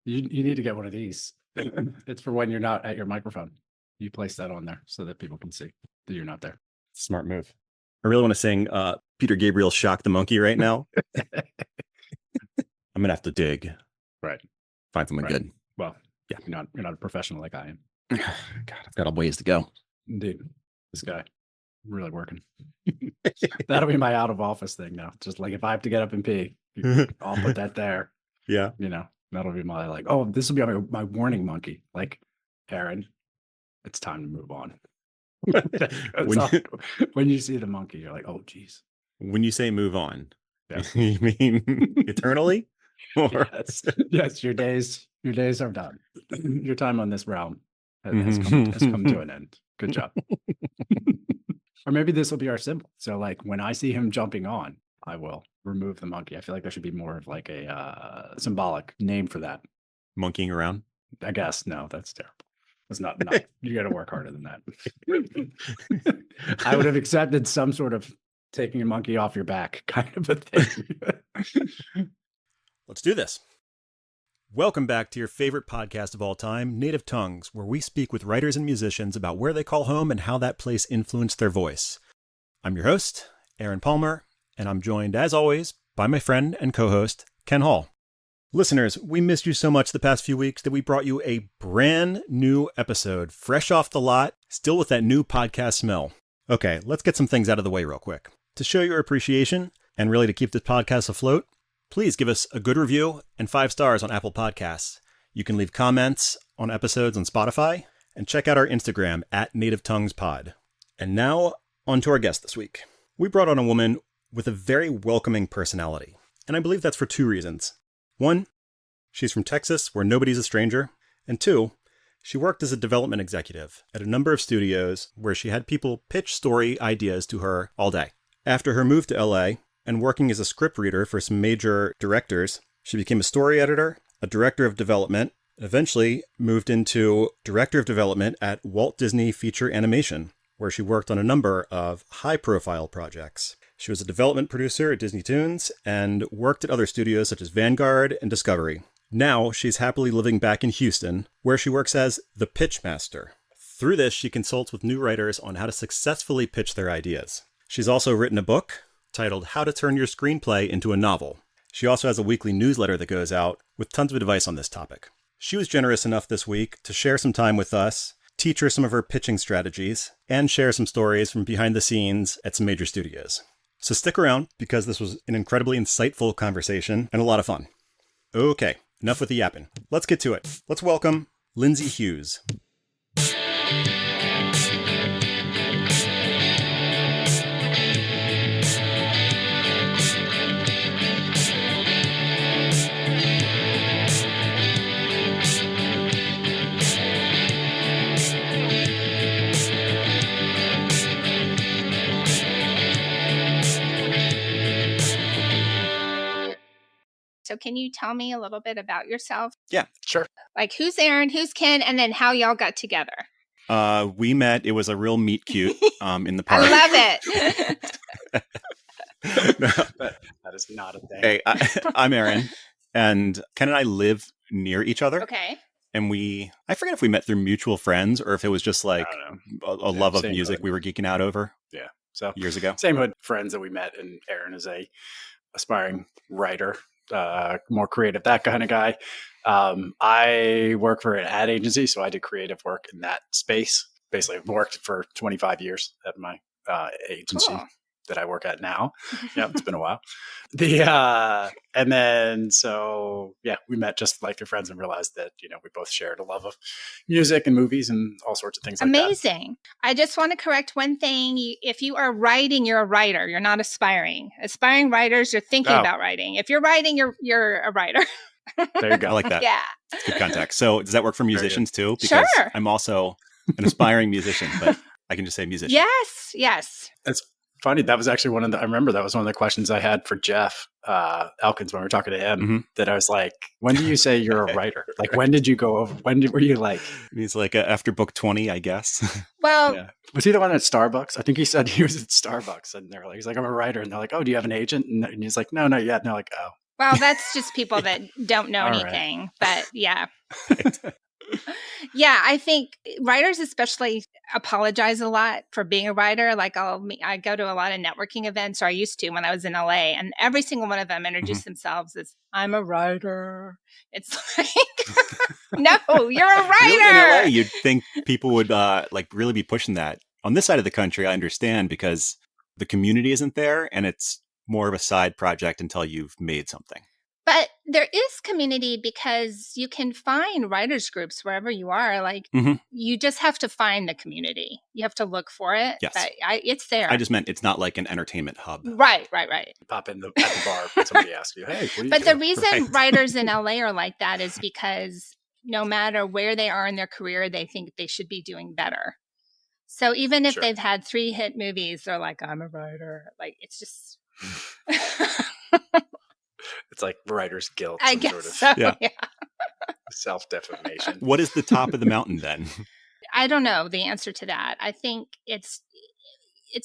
You need to get one of these. It's for when you're not at your microphone. You place that on there so that people can see that you're not there. Smart move. I really want to sing Peter Gabriel's Shock the Monkey right now. I'm going to have to dig. Right. Find something good. Well, yeah, you're not a professional like I am. God, I've got a ways to go. Dude, this guy really working. That'll be my out of office thing now. Just like if I have to get up and pee, I'll put that there. Yeah. That'll be my like, oh, this will be my warning monkey. Like, Aaron, it's time to move on. When you see the monkey, you're like, oh, geez. When you say move on, you mean eternally? Yes, your days are done. Your time on this realm has come to an end. Good job. Or maybe this will be our symbol. So like when I see him jumping on, I will remove the monkey. I feel like there should be more of like a symbolic name for that. Monkeying around? I guess. No, that's terrible. It's not you got to work harder than that. I would have accepted some sort of taking a monkey off your back kind of a thing. Let's do this. Welcome back to your favorite podcast of all time, Native Tongues, where we speak with writers and musicians about where they call home and how that place influenced their voice. I'm your host, Aaron Palmer, and I'm joined, as always, by my friend and co-host, Ken Hall. Listeners, we missed you so much the past few weeks that we brought you a brand new episode, fresh off the lot, still with that new podcast smell. Okay, let's get some things out of the way real quick. To show your appreciation, and really to keep this podcast afloat, please give us a good review and 5 stars on Apple Podcasts. You can leave comments on episodes on Spotify, and check out our Instagram at Native Tongues Pod. And now, on to our guest this week. We brought on a woman with a very welcoming personality, and I believe that's for 2 reasons. 1, she's from Texas, where nobody's a stranger. And 2, she worked as a development executive at a number of studios where she had people pitch story ideas to her all day. After her move to LA and working as a script reader for some major directors, she became a story editor, a director of development, and eventually moved into director of development at Walt Disney Feature Animation, where she worked on a number of high-profile projects. She was a development producer at Disney Toons and worked at other studios such as Vanguard and Discovery. Now, she's happily living back in Houston, where she works as the pitch master. Through this, she consults with new writers on how to successfully pitch their ideas. She's also written a book titled How to Turn Your Screenplay into a Novel. She also has a weekly newsletter that goes out with tons of advice on this topic. She was generous enough this week to share some time with us, teach her some of her pitching strategies, and share some stories from behind the scenes at some major studios. So stick around, because this was an incredibly insightful conversation and a lot of fun. Okay, enough with the yapping. Let's get to it. Let's welcome Lindsey Hughes. So can you tell me a little bit about yourself? Yeah, sure. Like who's Aaron, who's Ken, and then how y'all got together? We met, it was a real meet cute in the park. I love it. That is not a thing. Hey, I'm Aaron, and Ken and I live near each other. Okay. And I forget if we met through mutual friends or if it was just like a love of music we were geeking out over. Yeah. So years ago. Same hood friends that we met, and Aaron is a aspiring writer. More creative, that kind of guy. I work for an ad agency, so I did creative work in that space. Basically, I've worked for 25 years at my agency that I work at now. Yeah, it's been a while. And then we met just like your friends and realized that we both shared a love of music and movies and all sorts of things. Amazing. I just want to correct one thing. If you are writing, you're a writer. You're not aspiring. Aspiring writers, you're thinking about writing. If you're writing, you're a writer. There you go. I like that. Yeah. It's good context. So does that work for musicians too? Because sure. I'm also an aspiring musician, but I can just say musician. Yes. That's funny. That was actually I remember that was one of the questions I had for Jeff Elkins when we were talking to him, that I was like, when do you say you're a writer? Like, when did you go over? Were you like? And he's like, after book 20, I guess. Well, yeah. Was he the one at Starbucks? I think he said he was at Starbucks, and he's like, I'm a writer. And they're like, oh, do you have an agent? And he's like, no, not yet. And they're like, oh, Well, that's just people that don't know All right. anything. But yeah. Yeah, I think writers especially apologize a lot for being a writer. Like I go to a lot of networking events, or I used to when I was in LA, and every single one of them introduce themselves as I'm a writer. It's like, no, you're a Really, in LA, writer. you'd think people would like really be pushing that. On this side of the country, I understand because the community isn't there, and it's more of a side project until you've made something. But there is community because you can find writers groups wherever you are. Like you just have to find the community. You have to look for it. Yes. But it's there. I just meant it's not like an entertainment hub. Right. You pop in at the bar and somebody asks you, hey, what do you But do? the reason writers in LA are like that is because no matter where they are in their career, they think they should be doing better. So even if they've had 3 hit movies, they're like, I'm a writer. Like, it's just... It's like writer's guilt. I guess so, yeah. Self-defamation. What is the top of the mountain then? I don't know the answer to that. I think it's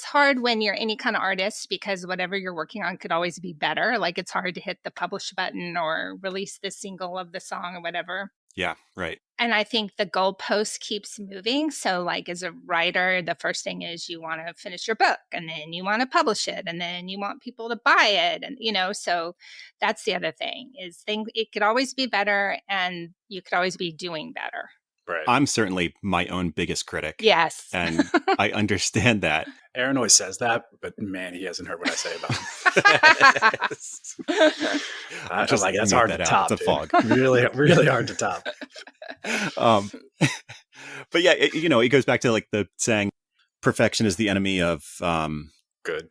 hard when you're any kind of artist because whatever you're working on could always be better. Like it's hard to hit the publish button or release the single of the song or whatever. Yeah, right. And I think the goalpost keeps moving. So like as a writer, the first thing is you want to finish your book and then you want to publish it and then you want people to buy it. And, so that's the other thing is it could always be better and you could always be doing better. Right. I'm certainly my own biggest critic. Yes. And I understand that. Aaron always says that, but man, he hasn't heard what I say about him. I just like that's hard to top. It's a fog. Really, really hard to top. But yeah, it goes back to like the saying, perfection is the enemy of good.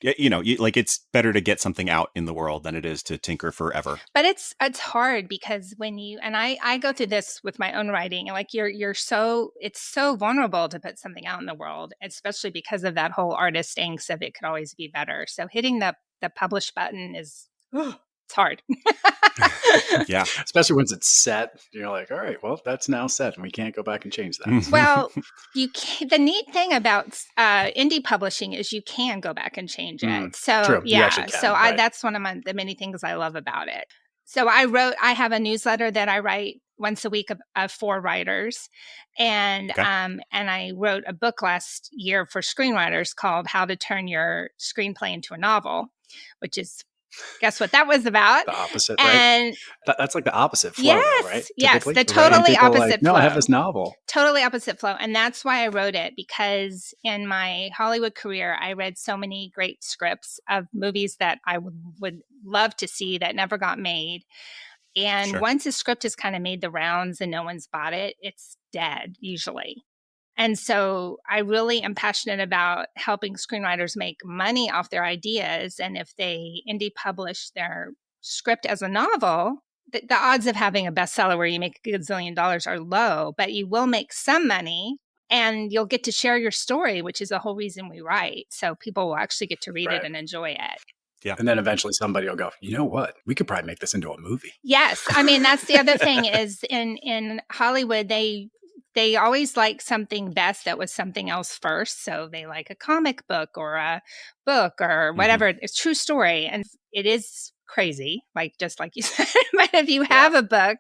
It's better to get something out in the world than it is to tinker forever. But it's hard because when I go through this with my own writing, and like it's so vulnerable to put something out in the world, especially because of that whole artist angst of it could always be better. So hitting the publish button is it's hard. Yeah. Especially once it's set. You're like, all right, well, that's now set and we can't go back and change that. Well, the neat thing about indie publishing is you can go back and change it. So true. yeah, so right. That's one of the many things I love about it. So I have a newsletter that I write once a week for writers. And and I wrote a book last year for screenwriters called How to Turn Your Screenplay into a Novel, which is guess what that was about? The opposite, and right? That's like the opposite flow, yes, right? Yes, typically, the totally opposite flow. No, I have this novel. Totally opposite flow. And that's why I wrote it, because in my Hollywood career, I read so many great scripts of movies that I would love to see that never got made. And once a script has kind of made the rounds and no one's bought it, it's dead usually. And so I really am passionate about helping screenwriters make money off their ideas. And if they indie publish their script as a novel, the odds of having a bestseller where you make a gazillion dollars are low, but you will make some money and you'll get to share your story, which is the whole reason we write. So people will actually get to read it and enjoy it. Yeah. And then eventually somebody will go, you know what? We could probably make this into a movie. Yes. I mean, that's the other thing is in Hollywood, they always like something best that was something else first. So they like a comic book or a book or whatever. It's a true story. And it is crazy, just like you said. But if you have a book,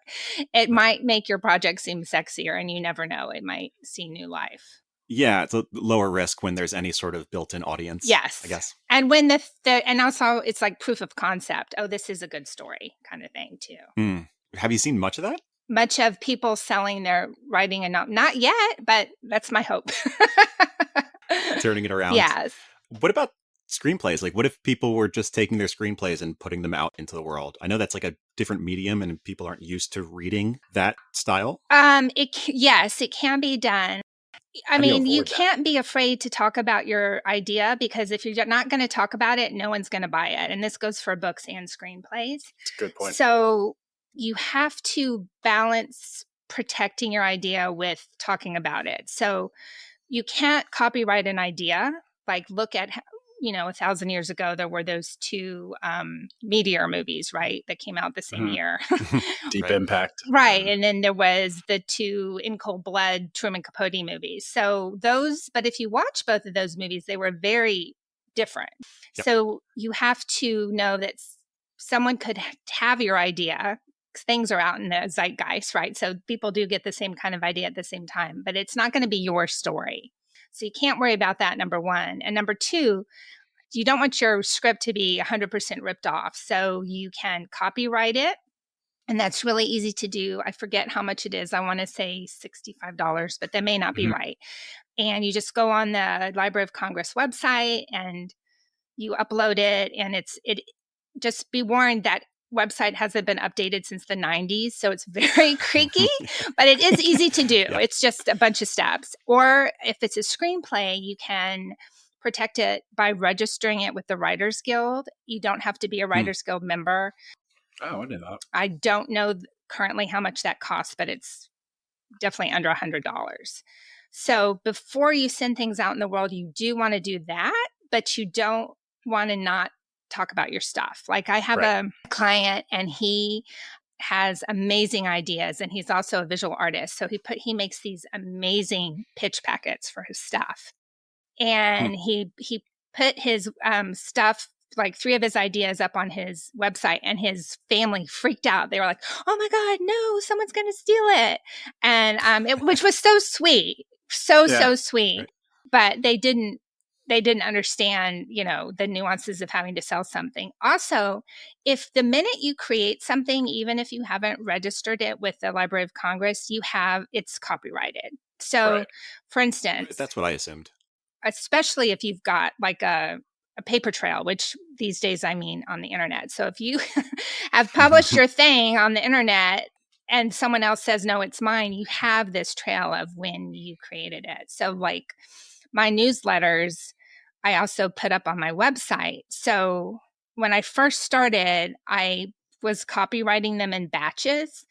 it might make your project seem sexier and you never know. It might see new life. Yeah, it's a lower risk when there's any sort of built-in audience. Yes. I guess. And when and also it's like proof of concept. Oh, this is a good story kind of thing too. Have you seen much of that? Much of people selling their writing and not yet, but that's my hope. Turning it around. Yes. What about screenplays? Like, what if people were just taking their screenplays and putting them out into the world? I know that's like a different medium and people aren't used to reading that style. Yes, it can be done. I mean, you can't be afraid to talk about your idea because if you're not going to talk about it, no one's going to buy it. And this goes for books and screenplays. That's a good point. So you have to balance protecting your idea with talking about it. So you can't copyright an idea. Like look at, 1,000 years ago, there were those 2 Meteor movies, right? That came out the same year. Deep Impact. Right. And then there was the 2 In Cold Blood Truman Capote movies. So but if you watch both of those movies, they were very different. Yep. So you have to know that someone could have your idea. Things are out in the zeitgeist, right? So people do get the same kind of idea at the same time, but it's not going to be your story. So you can't worry about that, number one. And number two, you don't want your script to be 100% ripped off. So you can copyright it. And that's really easy to do. I forget how much it is. I want to say $65, but that may not be right. And you just go on the Library of Congress website and you upload it. And it just be warned that website hasn't been updated since the 90s. So it's very creaky, but it is easy to do. It's just a bunch of steps. Or if it's a screenplay, you can protect it by registering it with the Writers Guild. You don't have to be a Writers Guild member. Oh, I didn't know. I don't know currently how much that costs, but it's definitely under $100. So before you send things out in the world, you do want to do that, but you don't want to not talk about your stuff. Like I have a client and he has amazing ideas and he's also a visual artist. So he makes these amazing pitch packets for his stuff. And he put his stuff, like 3 of his ideas up on his website, and his family freaked out. They were like, "Oh my God, no, someone's going to steal it." And which was so sweet, so sweet. Right. But they didn't understand, the nuances of having to sell something. Also, if the minute you create something, even if you haven't registered it with the Library of Congress, it's copyrighted. So, for instance, that's what I assumed. Especially if you've got like a paper trail, which these days I mean on the internet. So if you have published your thing on the internet and someone else says, no, it's mine, you have this trail of when you created it. So like my newsletters, I also put up on my website. So when I first started, I was copywriting them in batches,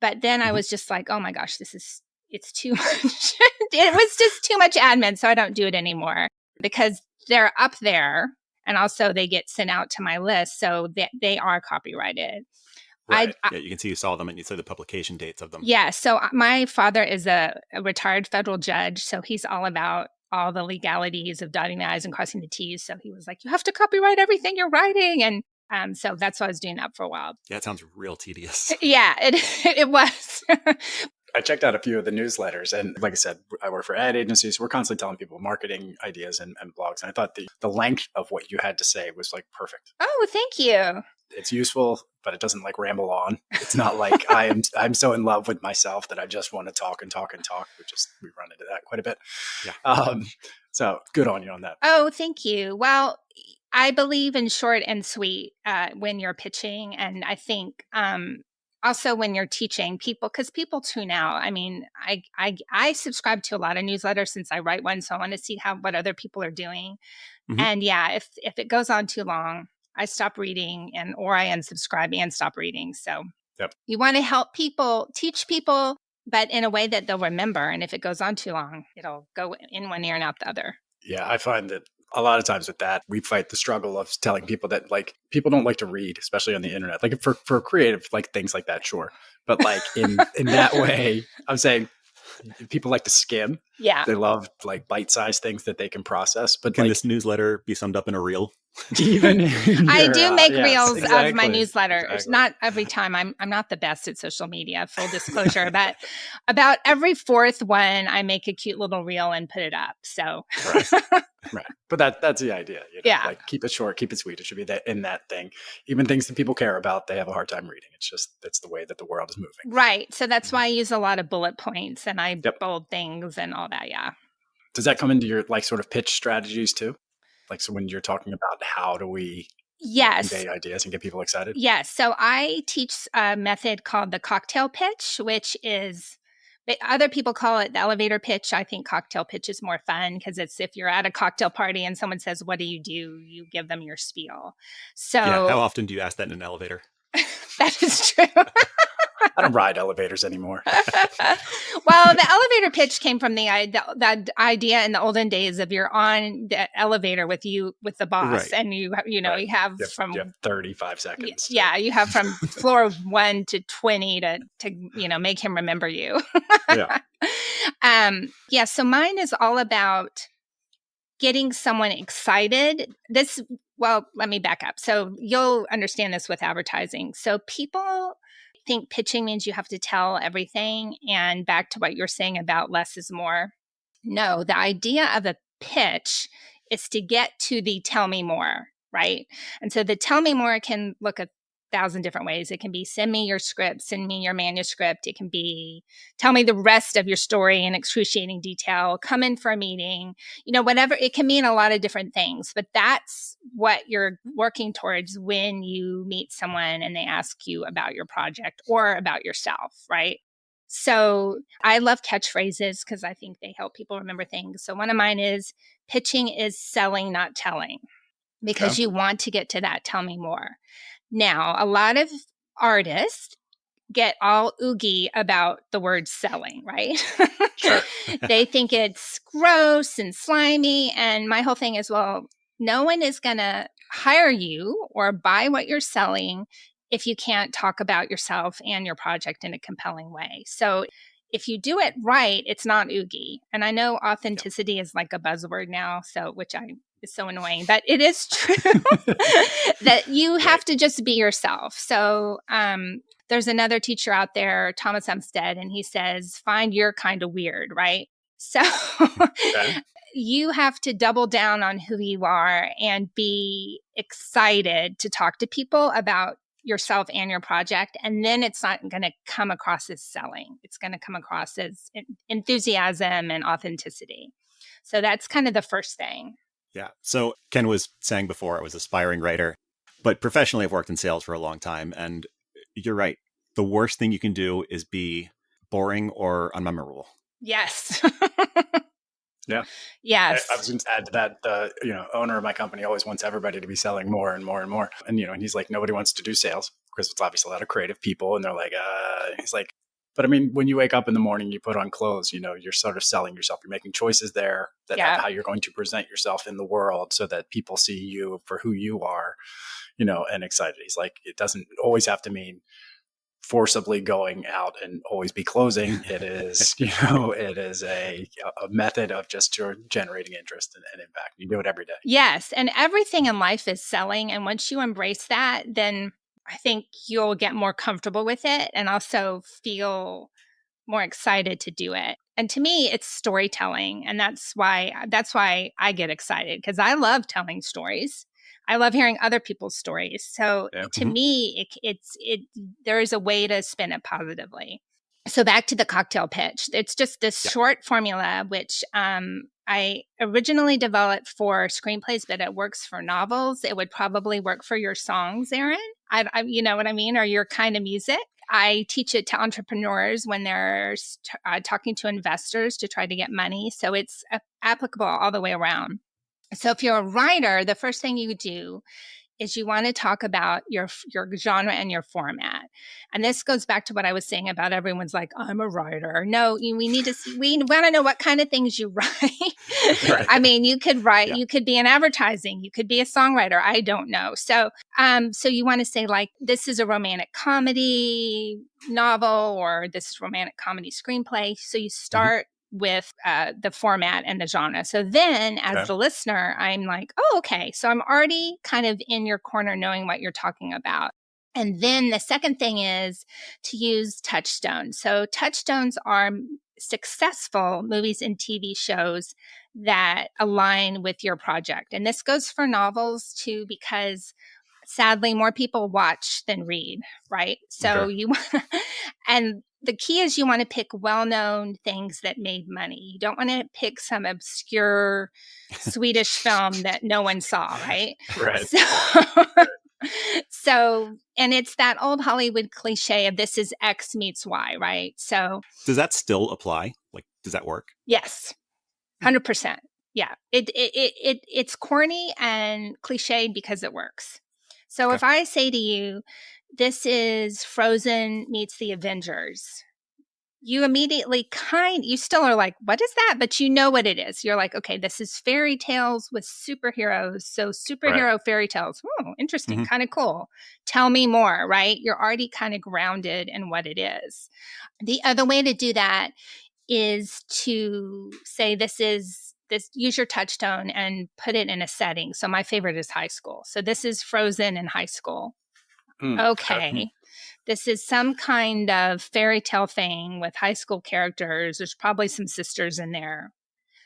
but then I was just like, oh my gosh, it's too much. It was just too much admin. So I don't do it anymore because they're up there. And also they get sent out to my list. So they are copyrighted. Right. You can see you saw them and you saw the publication dates of them. Yeah. So my father is a retired federal judge. So he's all about all the legalities of dotting the I's and crossing the T's. So he was like, you have to copyright everything you're writing. And so that's why I was doing that for a while. Yeah, it sounds real tedious. Yeah, it was. I checked out a few of the newsletters, and like I said, I work for ad agencies. We're constantly telling people marketing ideas and blogs. And I thought the length of what you had to say was like perfect. Oh, thank you. It's useful, but it doesn't like ramble on. It's not like I'm so in love with myself that I just want to talk and talk and talk. We run into that quite a bit. Yeah. So good on you on that. Oh, thank you. Well, I believe in short and sweet when you're pitching, and I think also when you're teaching people, because people tune out. I mean, I subscribe to a lot of newsletters since I write one, so I want to see what other people are doing. And yeah, if it goes on too long, I stop reading or I unsubscribe and stop reading. So you want to help people, teach people, but in a way that they'll remember. And if it goes on too long, it'll go in one ear and out the other. Yeah, I find that a lot of times with that, we fight the struggle of telling people that like people don't like to read, especially on the internet. Like for creative, like things like that, sure. But like in that way, I'm saying people like to skim. Yeah. They love like bite-sized things that they can process. But can this newsletter be summed up in a reel? Even I do make reels of my newsletter. Exactly. Not every time. I'm not the best at social media, full disclosure, but about every 4th one, I make a cute little reel and put it up. So right. But that's the idea. Yeah. Like keep it short, keep it sweet. It should be that in that thing. Even things that people care about, they have a hard time reading. It's the way that the world is moving. Right. So that's why I use a lot of bullet points and I bold things and all that. Yeah. Does that come into your like sort of pitch strategies too? Like, so when you're talking about how do we convey ideas and get people excited? Yes. So I teach a method called the cocktail pitch, which is, other people call it the elevator pitch. I think cocktail pitch is more fun because it's if you're at a cocktail party and someone says, what do? You give them your spiel. So how often do you ask that in an elevator? That is true. I don't ride elevators anymore. Well, the elevator pitch came from that idea in the olden days of you're on the elevator with the boss, and you have from 35 seconds. Yeah, you have from floor 1 to 20 to make him remember you. So mine is all about getting someone excited. This Well, let me back up. So you'll understand this with advertising. So people think pitching means you have to tell everything. And back to what you're saying about less is more. No, the idea of a pitch is to get to the tell me more, right? And so the tell me more can look a thousand different ways. It can be send me your script, send me your manuscript. It can be tell me the rest of your story in excruciating detail, come in for a meeting, whatever. It can mean a lot of different things, but that's what you're working towards when you meet someone and they ask you about your project or about yourself, right? So I love catchphrases because I think they help people remember things. So one of mine is pitching is selling, not telling, because you want to get to that tell me more. Now, a lot of artists get all oogie about the word selling, right? Sure. They think it's gross and slimy. And my whole thing is, well, no one is going to hire you or buy what you're selling if you can't talk about yourself and your project in a compelling way. So if you do it right, it's not oogie. And I know authenticity is like a buzzword now, which is so annoying, but it is true that you have to just be yourself. So there's another teacher out there, Thomas Umstead, and he says, find your kind of weird, right? So you have to double down on who you are and be excited to talk to people about yourself and your project. And then it's not going to come across as selling. It's going to come across as enthusiasm and authenticity. So that's kind of the first thing. Yeah. So Ken was saying before, I was an aspiring writer, but professionally I've worked in sales for a long time. And you're right. The worst thing you can do is be boring or unmemorable. Yes. Yeah. Yes. I was going to add to that. The owner of my company always wants everybody to be selling more and more and more. And and he's like, nobody wants to do sales because it's obviously a lot of creative people. And they're like, he's like, but I mean, when you wake up in the morning, you put on clothes, you're sort of selling yourself. You're making choices there that how you're going to present yourself in the world so that people see you for who you are, and excited. He's like, it doesn't always have to mean forcibly going out and always be closing. It is, it is a method of just generating interest and impact. You do it every day. Yes. And everything in life is selling. And once you embrace that, then I think you'll get more comfortable with it and also feel more excited to do it. And to me, it's storytelling. And that's why I get excited because I love telling stories. I love hearing other people's stories. So to me, there is a way to spin it positively. So back to the cocktail pitch. It's just this short formula, which I originally developed for screenplays, but it works for novels. It would probably work for your songs, Erin. You know what I mean? Or your kind of music. I teach it to entrepreneurs when they're talking to investors to try to get money. So it's applicable all the way around. So if you're a writer, the first thing you do is you want to talk about your genre and your format. And this goes back to what I was saying about everyone's like, I'm a writer. No, we want to know what kind of things you write. Right. I mean, you could write, you could be in advertising, you could be a songwriter. I don't know. So you want to say like, this is a romantic comedy novel, or this is romantic comedy screenplay. So you start with the format and the genre. So then as the listener, I'm like, oh, okay. So I'm already kind of in your corner knowing what you're talking about. And then the second thing is to use touchstones. So touchstones are successful movies and TV shows that align with your project. And this goes for novels too, because sadly more people watch than read, right? So and the key is you want to pick well-known things that made money. You don't want to pick some obscure Swedish film that no one saw, right? Right. So, and it's that old Hollywood cliche of this is X meets Y, right? So does that still apply? Like, does that work? Yes, 100%. Yeah, it's corny and cliched because it works. So if I say to you, this is Frozen meets the Avengers, you immediately you still are like, what is that? But you know what it is. You're like, okay, this is fairy tales with superheroes. So superhero fairy tales. Oh, interesting. Kind of cool. Tell me more, right? You're already kind of grounded in what it is. The other way to do that is to say this is this, use your touchstone and put it in a setting. So my favorite is high school. So this is Frozen in high school. Okay. This is some kind of fairy tale thing with high school characters. There's probably some sisters in there.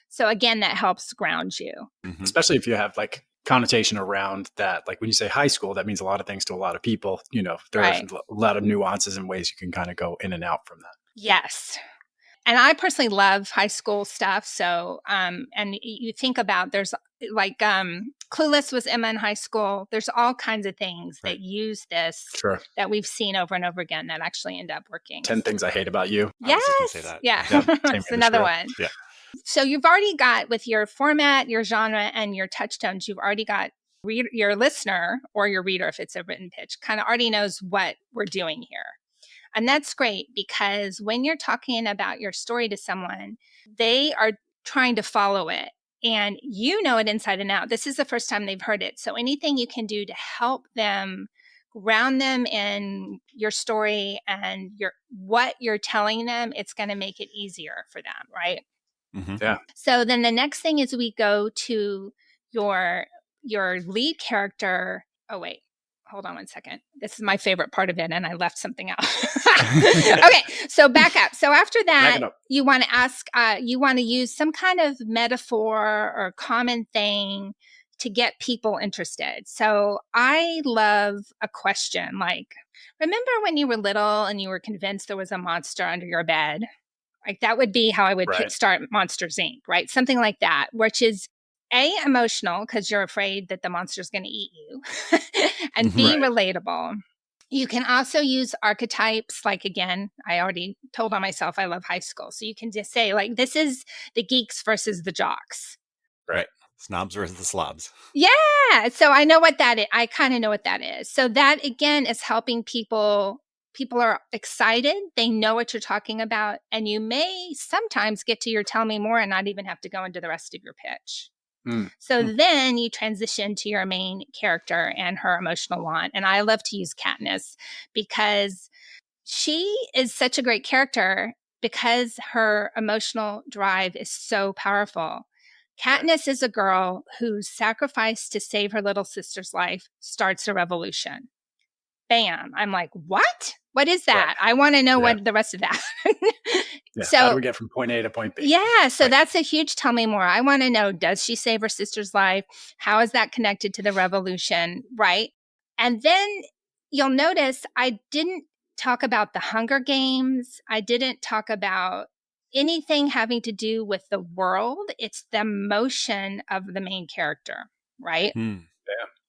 So again, that helps ground you. Especially if you have like connotation around that. Like when you say high school, that means a lot of things to a lot of people. You know, there's a lot of nuances and ways you can kind of go in and out from that. Yes. And I personally love high school stuff. So, and you think about, there's like, Clueless was Emma in high school. There's all kinds of things that use this that we've seen over and over again that actually end up working. 10 Things I Hate About You. Yes. I was just gonna say that. Yeah. That's another one. Yeah. So you've already got, with your format, your genre, and your touchstones, you've already got your listener or your reader, if it's a written pitch, kind of already knows what we're doing here. And that's great, because when you're talking about your story to someone, they are trying to follow it and you know it inside and out. This is the first time they've heard it. So anything you can do to help them, ground them in your story and what you're telling them, it's going to make it easier for them, right? Yeah. So then the next thing is we go to your lead character. Oh, wait. Hold on one second. This is my favorite part of it, and I left something out. Okay, so back up. So after that, you want to ask, you want to use some kind of metaphor or common thing to get people interested. So I love a question like, remember when you were little and you were convinced there was a monster under your bed? Like that would be how I would start Monsters, Inc., right? Something like that, which is emotional because you're afraid that the monster's going to eat you, and B, relatable. You can also use archetypes. Like, again, I already told on myself I love high school. So you can just say, like, this is the geeks versus the jocks. Right. Snobs versus the slobs. Yeah. So I know what that is. I kind of know what that is. So that, again, is helping people. People are excited. They know what you're talking about. And you may sometimes get to your tell me more and not even have to go into the rest of your pitch. So then you transition to your main character and her emotional want. And I love to use Katniss because she is such a great character because her emotional drive is so powerful. Katniss is a girl whose sacrifice to save her little sister's life starts a revolution. Bam. I'm like, what? What is that? I want to know what the rest of that. So how do we get from point A to point B? Yeah. So that's a huge tell me more. I want to know, does she save her sister's life? How is that connected to the revolution? Right. And then you'll notice I didn't talk about the Hunger Games. I didn't talk about anything having to do with the world. It's the emotion of the main character. Right. Yeah.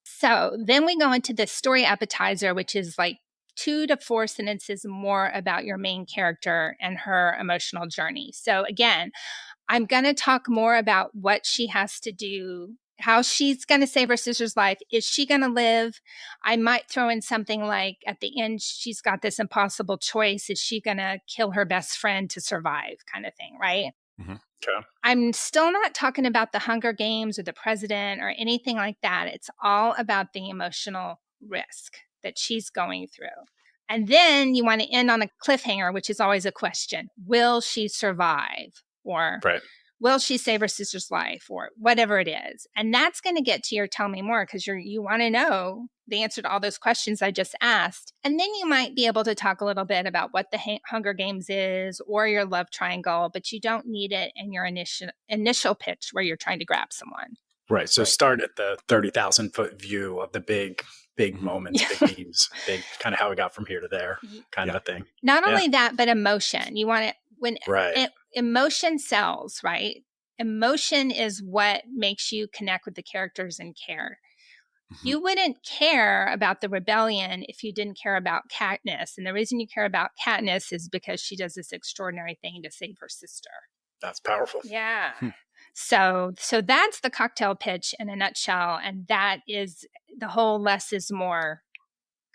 So then we go into the story appetizer, which is like 2 to 4 sentences more about your main character and her emotional journey. So again, I'm going to talk more about what she has to do, how she's going to save her sister's life. Is she going to live? I might throw in something like at the end, she's got this impossible choice. Is she going to kill her best friend to survive, kind of thing, right? Okay. I'm still not talking about the Hunger Games or the president or anything like that. It's all about the emotional risk that she's going through. And then you want to end on a cliffhanger, which is always a question. Will she survive? Or will she save her sister's life? Or whatever it is. And that's going to get to your tell me more because you want to know the answer to all those questions I just asked. And then you might be able to talk a little bit about what the Hunger Games is or your love triangle, but you don't need it in your initial pitch where you're trying to grab someone. Right. So start at the 30,000 foot view of the big moments, big themes, big kind of how we got from here to there kind of a thing. Not only that, but emotion. You want it when emotion sells, right? Emotion is what makes you connect with the characters and care. You wouldn't care about the rebellion if you didn't care about Katniss. And the reason you care about Katniss is because she does this extraordinary thing to save her sister. That's powerful. Yeah. So that's the cocktail pitch in a nutshell. And that is the whole less is more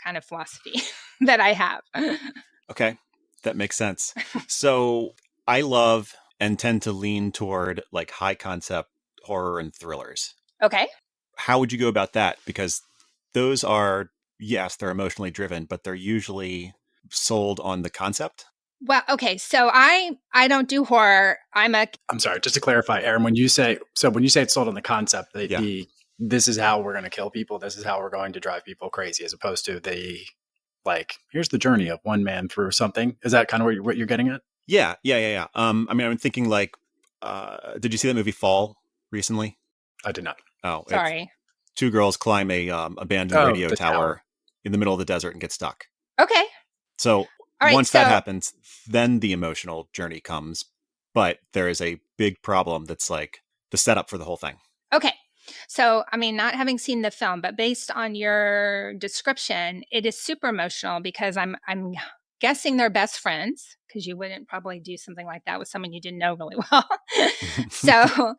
kind of philosophy that I have. Okay. That makes sense. So I love and tend to lean toward like high concept horror and thrillers. Okay. How would you go about that? Because those are, yes, they're emotionally driven, but they're usually sold on the concept. Well, okay, so I don't do horror. I'm sorry, just to clarify, Aaron, when you say it's sold on the concept, this is how we're going to kill people, this is how we're going to drive people crazy, as opposed to here's the journey of one man through something. Is that kind of what you're getting at? Yeah. I mean, I'm thinking did you see that movie Fall recently? I did not. Oh, sorry. Two girls climb a abandoned radio tower in the middle of the desert and get stuck. Okay. So once that happens, then the emotional journey comes. But there is a big problem that's like the setup for the whole thing. Okay. So, I mean, not having seen the film, but based on your description, it is super emotional because I'm guessing they're best friends, because you wouldn't probably do something like that with someone you didn't know really well. So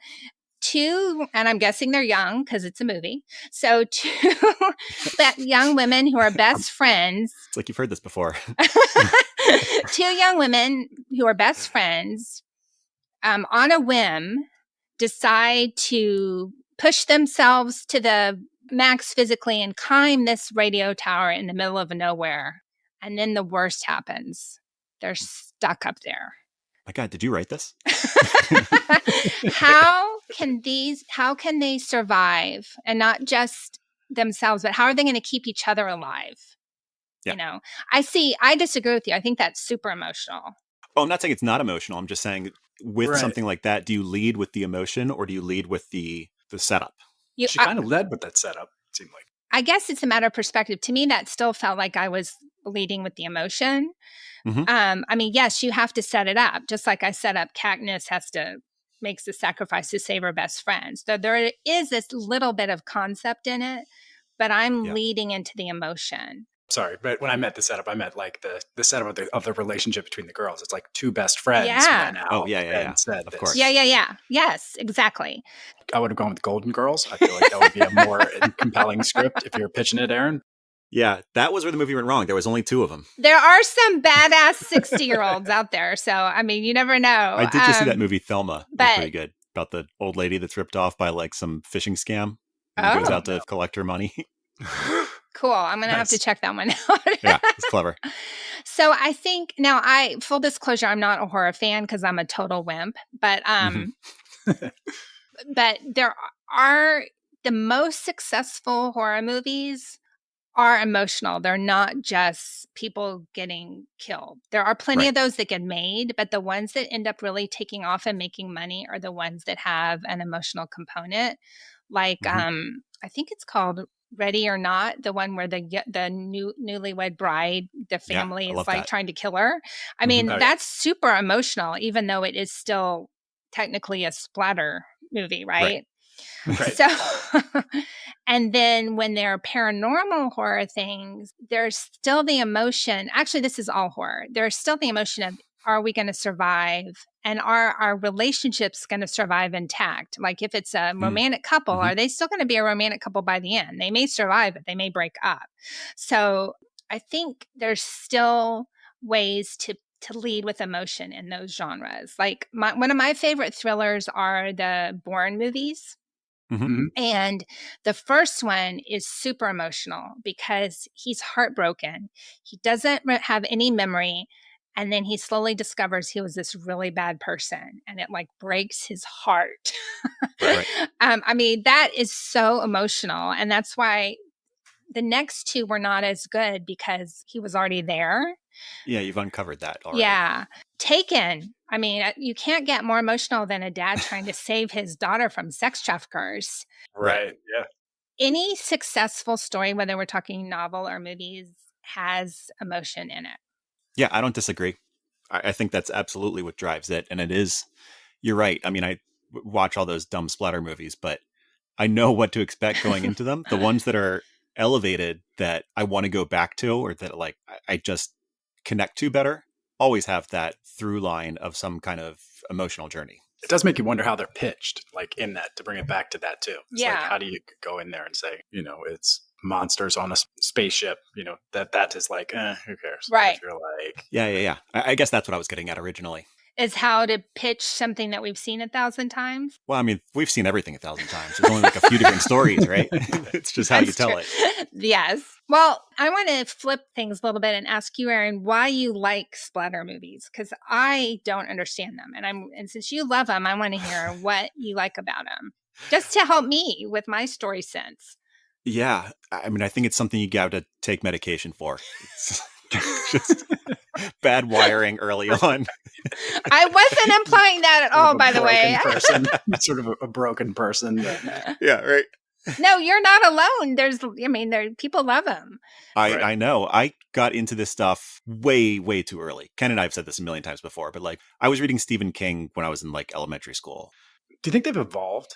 two, and I'm guessing they're young because it's a movie. So two that young women who are best friends. It's like you've heard this before. Two young women who are best friends on a whim decide to push themselves to the max physically and climb this radio tower in the middle of nowhere. And then the worst happens. They're stuck up there. My God, did you write this? How can they survive, and not just themselves, but how are they going to keep each other alive? Yeah. You know, I disagree with you. I think that's super emotional. Oh, I'm not saying it's not emotional. I'm just saying with something like that, do you lead with the emotion or do you lead with the setup? She kind of led with that setup, it seemed like. I guess it's a matter of perspective. To me, that still felt like I was leading with the emotion. Mm-hmm. I mean, yes, you have to set it up. Just like I set up, Katniss makes the sacrifice to save her best friend. So there is this little bit of concept in it, but I'm leading into the emotion. Sorry, but when I meant the setup, I meant like the setup of the relationship between the girls. It's like two best friends. Yeah. Went out said of this. course. Yeah. Yes, exactly. I would have gone with Golden Girls. I feel like that would be a more compelling script if you're pitching it, Aaron. Yeah, that was where the movie went wrong. There was only two of them. There are some badass 60-year-olds out there. So, I mean, you never know. I did just see that movie Thelma. It was pretty good. About the old lady that's ripped off by like some phishing scam and goes out to collect her money. Cool. I'm going to have to check that one out. Yeah, it's clever. So I think now full disclosure, I'm not a horror fan because I'm a total wimp, but but there are the most successful horror movies are emotional. They're not just people getting killed. There are plenty of those that get made, but the ones that end up really taking off and making money are the ones that have an emotional component. Like I think it's called Ready or Not, the one where the newlywed bride, the family is like trying to kill her. I mean, that's super emotional, even though it is still technically a splatter movie, right? So, and then when there are paranormal horror things, there's still the emotion. Actually, this is all horror. There's still the emotion of, are we going to survive? And are our relationships going to survive intact? Like if it's a romantic couple, are they still going to be a romantic couple by the end? They may survive, but they may break up. So I think there's still ways to lead with emotion in those genres. Like one of my favorite thrillers are the Bourne movies. Mm-hmm. And the first one is super emotional because he's heartbroken. He doesn't have any memory. And then he slowly discovers he was this really bad person, and it like breaks his heart. I mean, that is so emotional. And that's why the next two were not as good, because he was already there. Yeah, you've uncovered that already. Yeah. Taken. I mean, you can't get more emotional than a dad trying to save his daughter from sex traffickers. Right. Yeah. Any successful story, whether we're talking novel or movies, has emotion in it. Yeah, I don't disagree. I think that's absolutely what drives it. And it is, you're right. I mean, I watch all those dumb splatter movies, but I know what to expect going into them. The ones that are elevated that I want to go back to, or that like I just connect to better, always have that through line of some kind of emotional journey. It does make you wonder how they're pitched, like in that, to bring it back to that too. It's like, how do you go in there and say, it's monsters on a spaceship, that is like, who cares? Right. If you're like, yeah. I guess that's what I was getting at originally. is how to pitch something that we've seen 1,000 times. Well, I mean, we've seen everything 1,000 times. There's only like a few different stories, right? It's just how you That's tell true. it. Yes. Well, I want to flip things a little bit and ask you, Erin, why you like splatter movies, because I don't understand them, and since you love them, I want to hear what you like about them, just to help me with my story sense. Yeah. I mean, I think it's something you got to take medication for. It's just bad wiring early on. I wasn't implying that at all, by the way. Sort of a broken person. Yeah, right. No, you're not alone. People love them. I know. I got into this stuff way, way too early. Ken and I have said this a million times before, but like I was reading Stephen King when I was in like elementary school. Do you think they've evolved?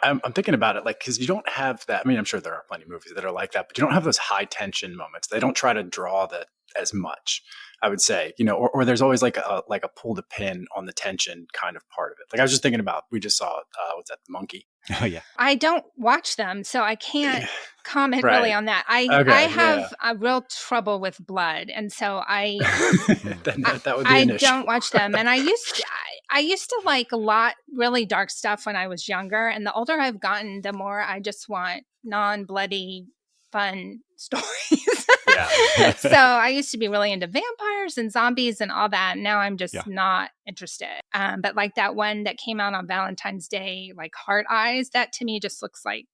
I'm thinking about it, like, because you don't have that. I mean, I'm sure there are plenty of movies that are like that, but you don't have those high tension moments. They don't try to draw that as much, I would say, or there's always like a pull the pin on the tension kind of part of it. Like I was just thinking about, we just saw, what's that, The Monkey? Oh yeah. I don't watch them, so I can't comment Right. really on that. I have a real trouble with blood, and so that would be an issue. I don't watch them. And I used to like a lot really dark stuff when I was younger, and the older I've gotten, the more I just want non-bloody fun stories. Yeah. So I used to be really into vampires and zombies and all that. Now I'm just not interested. But like that one that came out on Valentine's Day, like Heart Eyes, that to me just looks like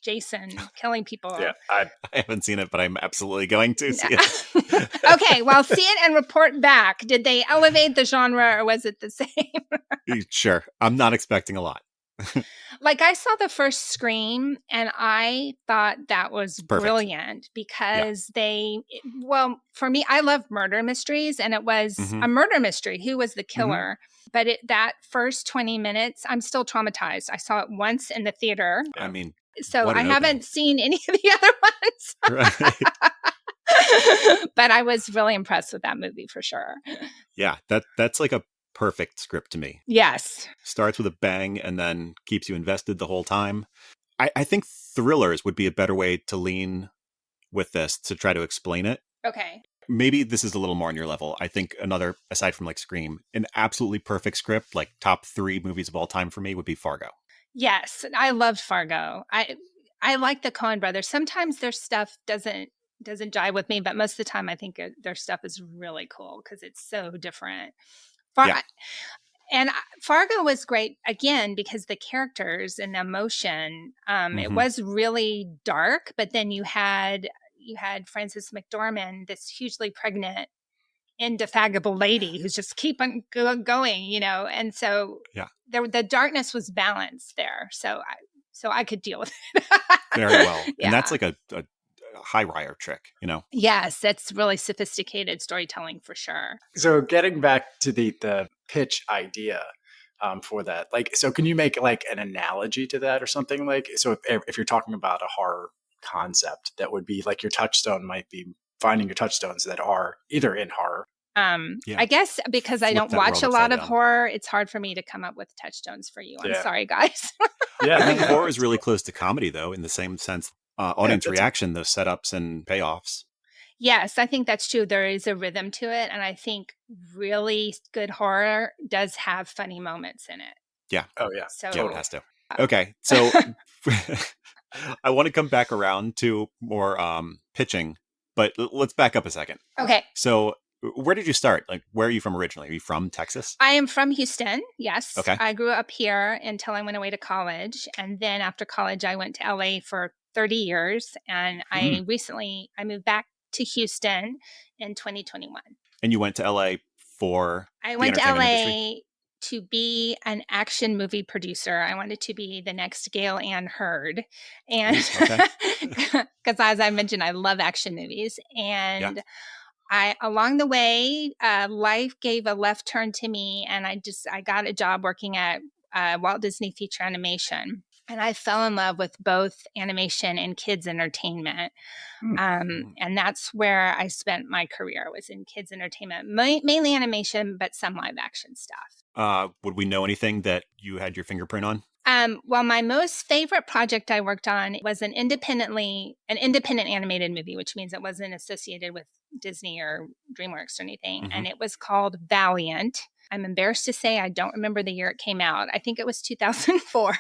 Jason killing people. Yeah, I haven't seen it, but I'm absolutely going to see it. Okay, well, see it and report back. Did they elevate the genre or was it the same? Sure. I'm not expecting a lot. Like I saw the first Scream and I thought that was brilliant because for me, I love murder mysteries, and it was a murder mystery. Who was the killer? But that first 20 minutes, I'm still traumatized. I saw it once in the theater. I mean, so I haven't seen any of the other ones. Right. But I was really impressed with that movie for sure. Yeah, that's like a perfect script to me. Yes. Starts with a bang and then keeps you invested the whole time. I think thrillers would be a better way to lean with this to try to explain it. Okay. Maybe this is a little more on your level. I think another, aside from like Scream, an absolutely perfect script, like top 3 movies of all time for me would be Fargo. Yes. I loved Fargo. I like the Coen brothers. Sometimes their stuff doesn't jive with me, but most of the time I think their stuff is really cool because it's so different. And Fargo was great, again, because the characters and the emotion, it was really dark, but then you had Frances McDormand, this hugely pregnant, indefatigable lady who's just keep on going, and so the darkness was balanced there. So I could deal with it. Very well. Yeah. And that's like a high wire trick, Yes, that's really sophisticated storytelling for sure. So getting back to the pitch idea for that, like, so can you make like an analogy to that or something? Like, so if you're talking about a horror concept, that would be like your touchstone might be finding your touchstones that are either in horror. I guess because I don't watch a lot of horror, it's hard for me to come up with touchstones for you. I'm sorry, guys. I think horror is really close to comedy, though, in the same sense. Audience reaction, those setups and payoffs. Yes, I think that's true. There is a rhythm to it. And I think really good horror does have funny moments in it. Yeah. Oh, yeah. So it has to. Okay. So I want to come back around to more pitching, but let's back up a second. Okay. So where did you start? Like, where are you from originally? Are you from Texas? I am from Houston. Yes. Okay. I grew up here until I went away to college. And then after college, I went to LA for 30 years. And I moved back to Houston in 2021. And you went to LA for I went to LA to be an action movie producer. I wanted to be the next Gail Ann Hurd. And because as I mentioned, I love action movies. And along the way, life gave a left turn to me, and I got a job working at Walt Disney Feature Animation. And I fell in love with both animation and kids entertainment. And that's where I spent my career, was in kids entertainment, mainly animation, but some live action stuff. Would we know anything that you had your fingerprint on? Well, my most favorite project I worked on was an independent animated movie, which means it wasn't associated with Disney or DreamWorks or anything. And it was called Valiant. I'm embarrassed to say I don't remember the year it came out. I think it was 2004.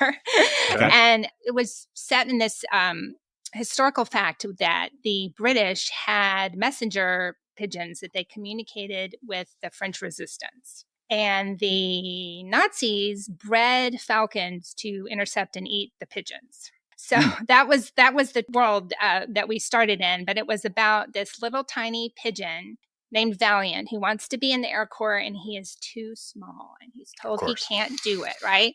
Okay. And it was set in this historical fact that the British had messenger pigeons that they communicated with the French resistance. And the Nazis bred falcons to intercept and eat the pigeons. So that was the world that we started in. But it was about this little tiny pigeon named Valiant who wants to be in the Air Corps, and he is too small, and he's told he can't do it, right?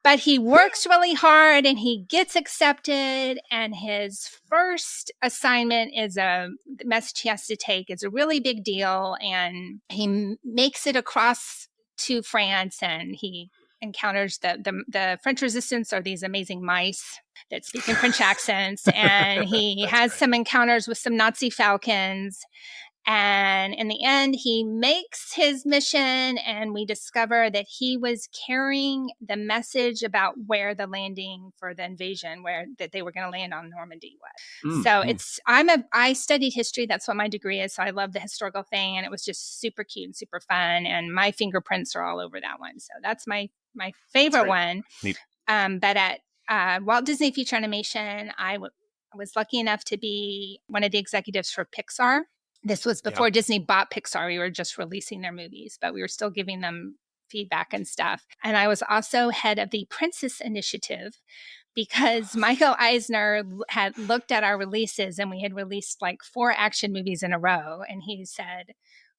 But he works really hard and he gets accepted. And his first assignment is a message he has to take. It's a really big deal. And he makes it across to France, and he encounters the French resistance, are these amazing mice that speak in French accents. And he has some encounters with some Nazi falcons. And in the end, he makes his mission, and we discover that he was carrying the message about where the landing for the invasion, that they were going to land on Normandy was. So I studied history. That's what my degree is. So I love the historical thing, and it was just super cute and super fun. And my fingerprints are all over that one. So that's my favorite one. Neat. But at Walt Disney Feature Animation, I was lucky enough to be one of the executives for Pixar. This was before Disney bought Pixar. We were just releasing their movies, but we were still giving them feedback and stuff. And I was also head of the Princess Initiative, because Michael Eisner had looked at our releases, and we had released like 4 action movies in a row. And he said,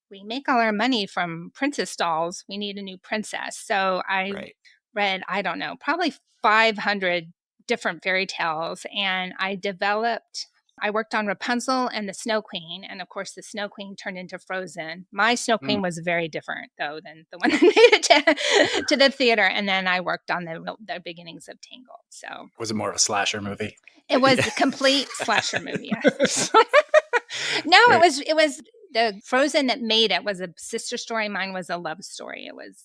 we make all our money from princess dolls. We need a new princess. So I read, I don't know, probably 500 different fairy tales. And I worked on Rapunzel and the Snow Queen. And of course, the Snow Queen turned into Frozen. My Snow Queen was very different, though, than the one that made it to the theater. And then I worked on the beginnings of Tangled. So was it more of a slasher movie? It was a complete slasher movie. Yes. No, it was the Frozen that made it was a sister story. Mine was a love story. It was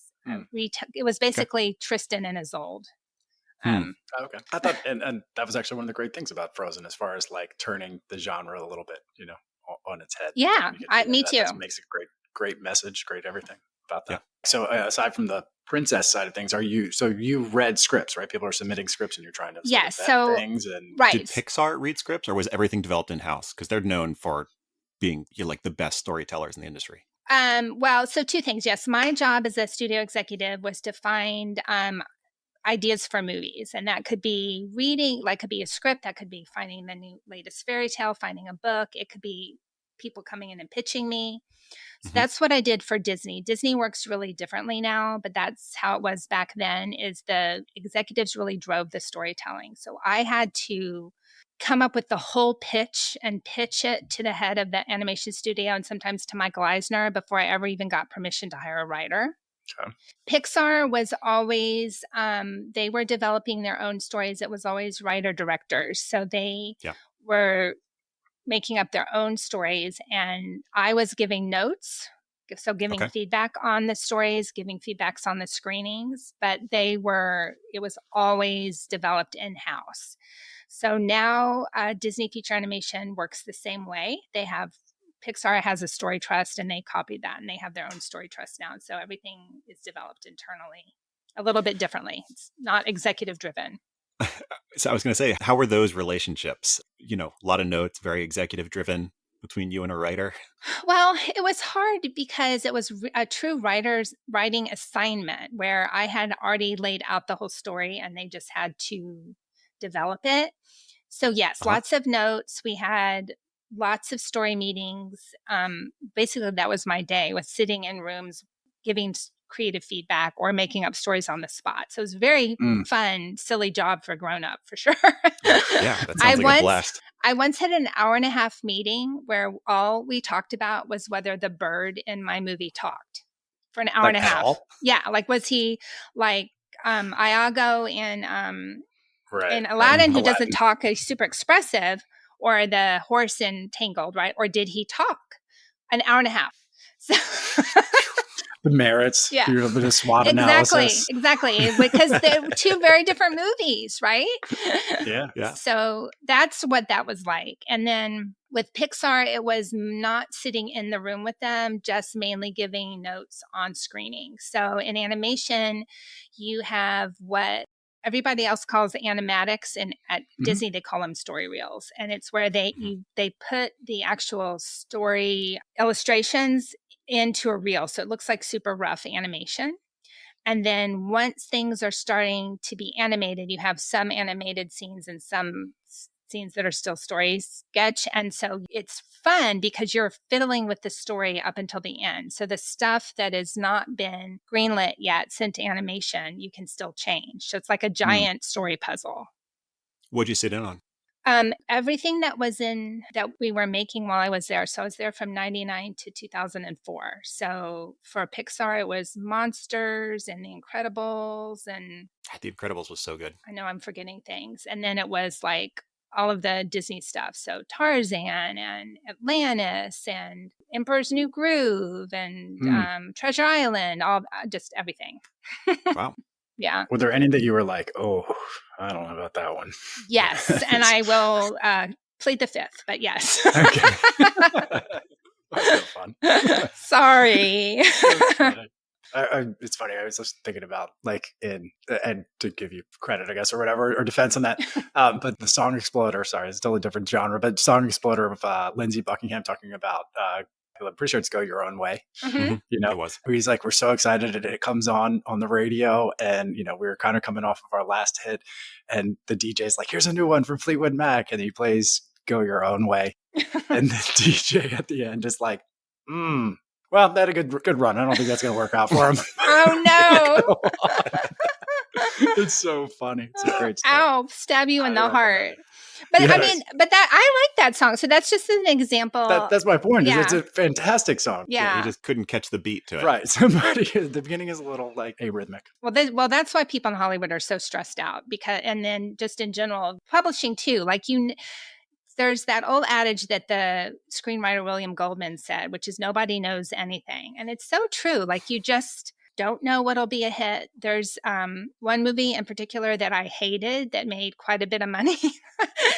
it was basically Tristan and Isolde. Okay. I thought, and that was actually one of the great things about Frozen, as far as like turning the genre a little bit, on its head. Yeah, me too. That makes a great message, great everything about that. Yeah. So aside from the princess side of things, you read scripts, right? People are submitting scripts, and you're trying to vet things. And did Pixar read scripts, or was everything developed in house? Because they're known for being like the best storytellers in the industry. Well, so 2 things. Yes, my job as a studio executive was to find ideas for movies, and that could be reading, like could be a script, that could be finding the latest fairy tale, finding a book, it could be people coming in and pitching me. So that's what I did for Disney. Disney works really differently now, but that's how it was back then. Is the executives really drove the storytelling. So I had to come up with the whole pitch and pitch it to the head of the animation studio, and sometimes to Michael Eisner, before I ever even got permission to hire a writer. Okay. Pixar was always, they were developing their own stories. It was always writer-directors. So they were making up their own stories. And I was giving notes, so giving feedback on the stories, giving feedbacks on the screenings. But it was always developed in-house. So now Disney Feature Animation works the same way. Pixar has a story trust, and they copied that, and they have their own story trust now. And so everything is developed internally a little bit differently. It's not executive driven. So I was going to say, how were those relationships? A lot of notes, very executive driven between you and a writer. Well, it was hard because it was a true writer's writing assignment where I had already laid out the whole story, and they just had to develop it. So yes, lots of notes. We had lots of story meetings. Basically, that was my day, was sitting in rooms, giving creative feedback or making up stories on the spot. So it was a very fun, silly job for a grown-up, for sure. Yeah, that sounds like a blast. I once had an 1.5-hour meeting where all we talked about was whether the bird in my movie talked for an hour and a half. All? Yeah, like was he like Iago in Aladdin, who doesn't talk, he's super expressive, or the horse in Tangled, right? Or did he talk? An 1.5 hours. So The merits, Yeah. a little bit of SWOT Exactly. analysis. Because they're two very different movies, right? Yeah. So that's what that was like. And then with Pixar, it was not sitting in the room with them, just mainly giving notes on screening. So in animation, you have what everybody else calls animatics, and at Disney they call them story reels. And it's where they put the actual story illustrations into a reel. So it looks like super rough animation. And then once things are starting to be animated, you have some animated scenes and some scenes that are still story sketch. And so it's fun because you're fiddling with the story up until the end. So the stuff that has not been greenlit yet, sent to animation, you can still change. So it's like a giant story puzzle. What'd you sit in on? Everything that we were making while I was there. So I was there from 99 to 2004. So for Pixar, it was Monsters and The Incredibles. And The Incredibles was so good. I know I'm forgetting things. And then it was like all of the Disney stuff. So Tarzan and Atlantis and Emperor's New Groove and Treasure Island, all just everything. Wow. Yeah. Were there any that you were like, oh, I don't know about that one? Yes. And I will plead the fifth, but yes. Okay. That's so fun. Sorry. It's funny. I was just thinking about and to give you credit, I guess, or whatever, or defense on that. But the Song Exploder, sorry, it's still a different genre, but Song Exploder of Lindsey Buckingham talking about, I'm pretty sure it's Go Your Own Way. Mm-hmm. You know, it was. Where he's like, we're so excited that it comes on the radio, and we were kind of coming off of our last hit, and the DJ's like, here's a new one from Fleetwood Mac, and he plays Go Your Own Way, and the DJ at the end is like, well, that had a good run. I don't think that's going to work out for him. Oh no! It's so funny. It's a great story. Ow! Stab you in the heart. But yes. I mean, I like that song. So that's just an example. That's my point. Yeah. It's a fantastic song. Yeah. You just couldn't catch the beat to it. Right. The beginning is a little like arrhythmic. Well, that's why people in Hollywood are so stressed out and then just in general, publishing too. There's that old adage that the screenwriter William Goldman said, which is nobody knows anything. And it's so true. Like you just don't know what'll be a hit. There's one movie in particular that I hated that made quite a bit of money.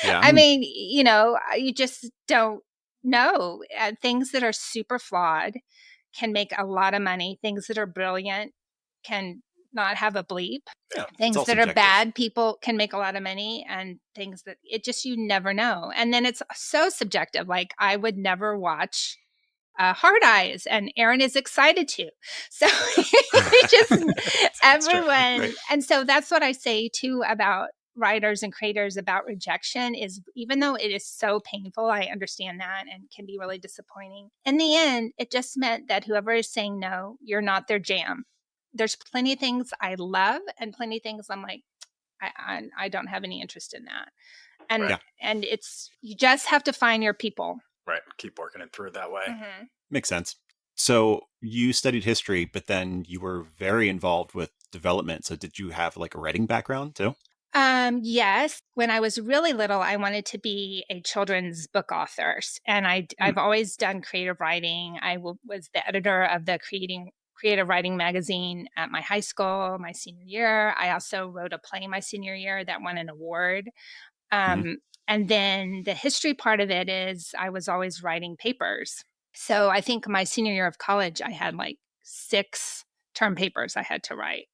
Yeah. I mean, you just don't know. Things that are super flawed can make a lot of money. Things that are brilliant can not have a bleep. Yeah, things that subjective. Are bad, people can make a lot of money, and things that you never know. And then it's so subjective. Like I would never watch Hard Eyes, and Aaron is excited to. So everyone. Right. And so that's what I say too about writers and creators about rejection is even though it is so painful, I understand that and can be really disappointing. In the end, it just meant that whoever is saying no, you're not their jam. There's plenty of things I love and plenty of things I'm like, I don't have any interest in that. And right. And you just have to find your people. Right. Keep working it through that way. Mm-hmm. Makes sense. So you studied history, but then you were very involved with development. So did you have like a writing background too? Yes. When I was really little, I wanted to be a children's book author. And I've always done creative writing. I was the editor of the creative writing magazine at my high school, my senior year. I also wrote a play my senior year that won an award. And then the history part of it is I was always writing papers. So I think my senior year of college, I had like 6 term papers I had to write.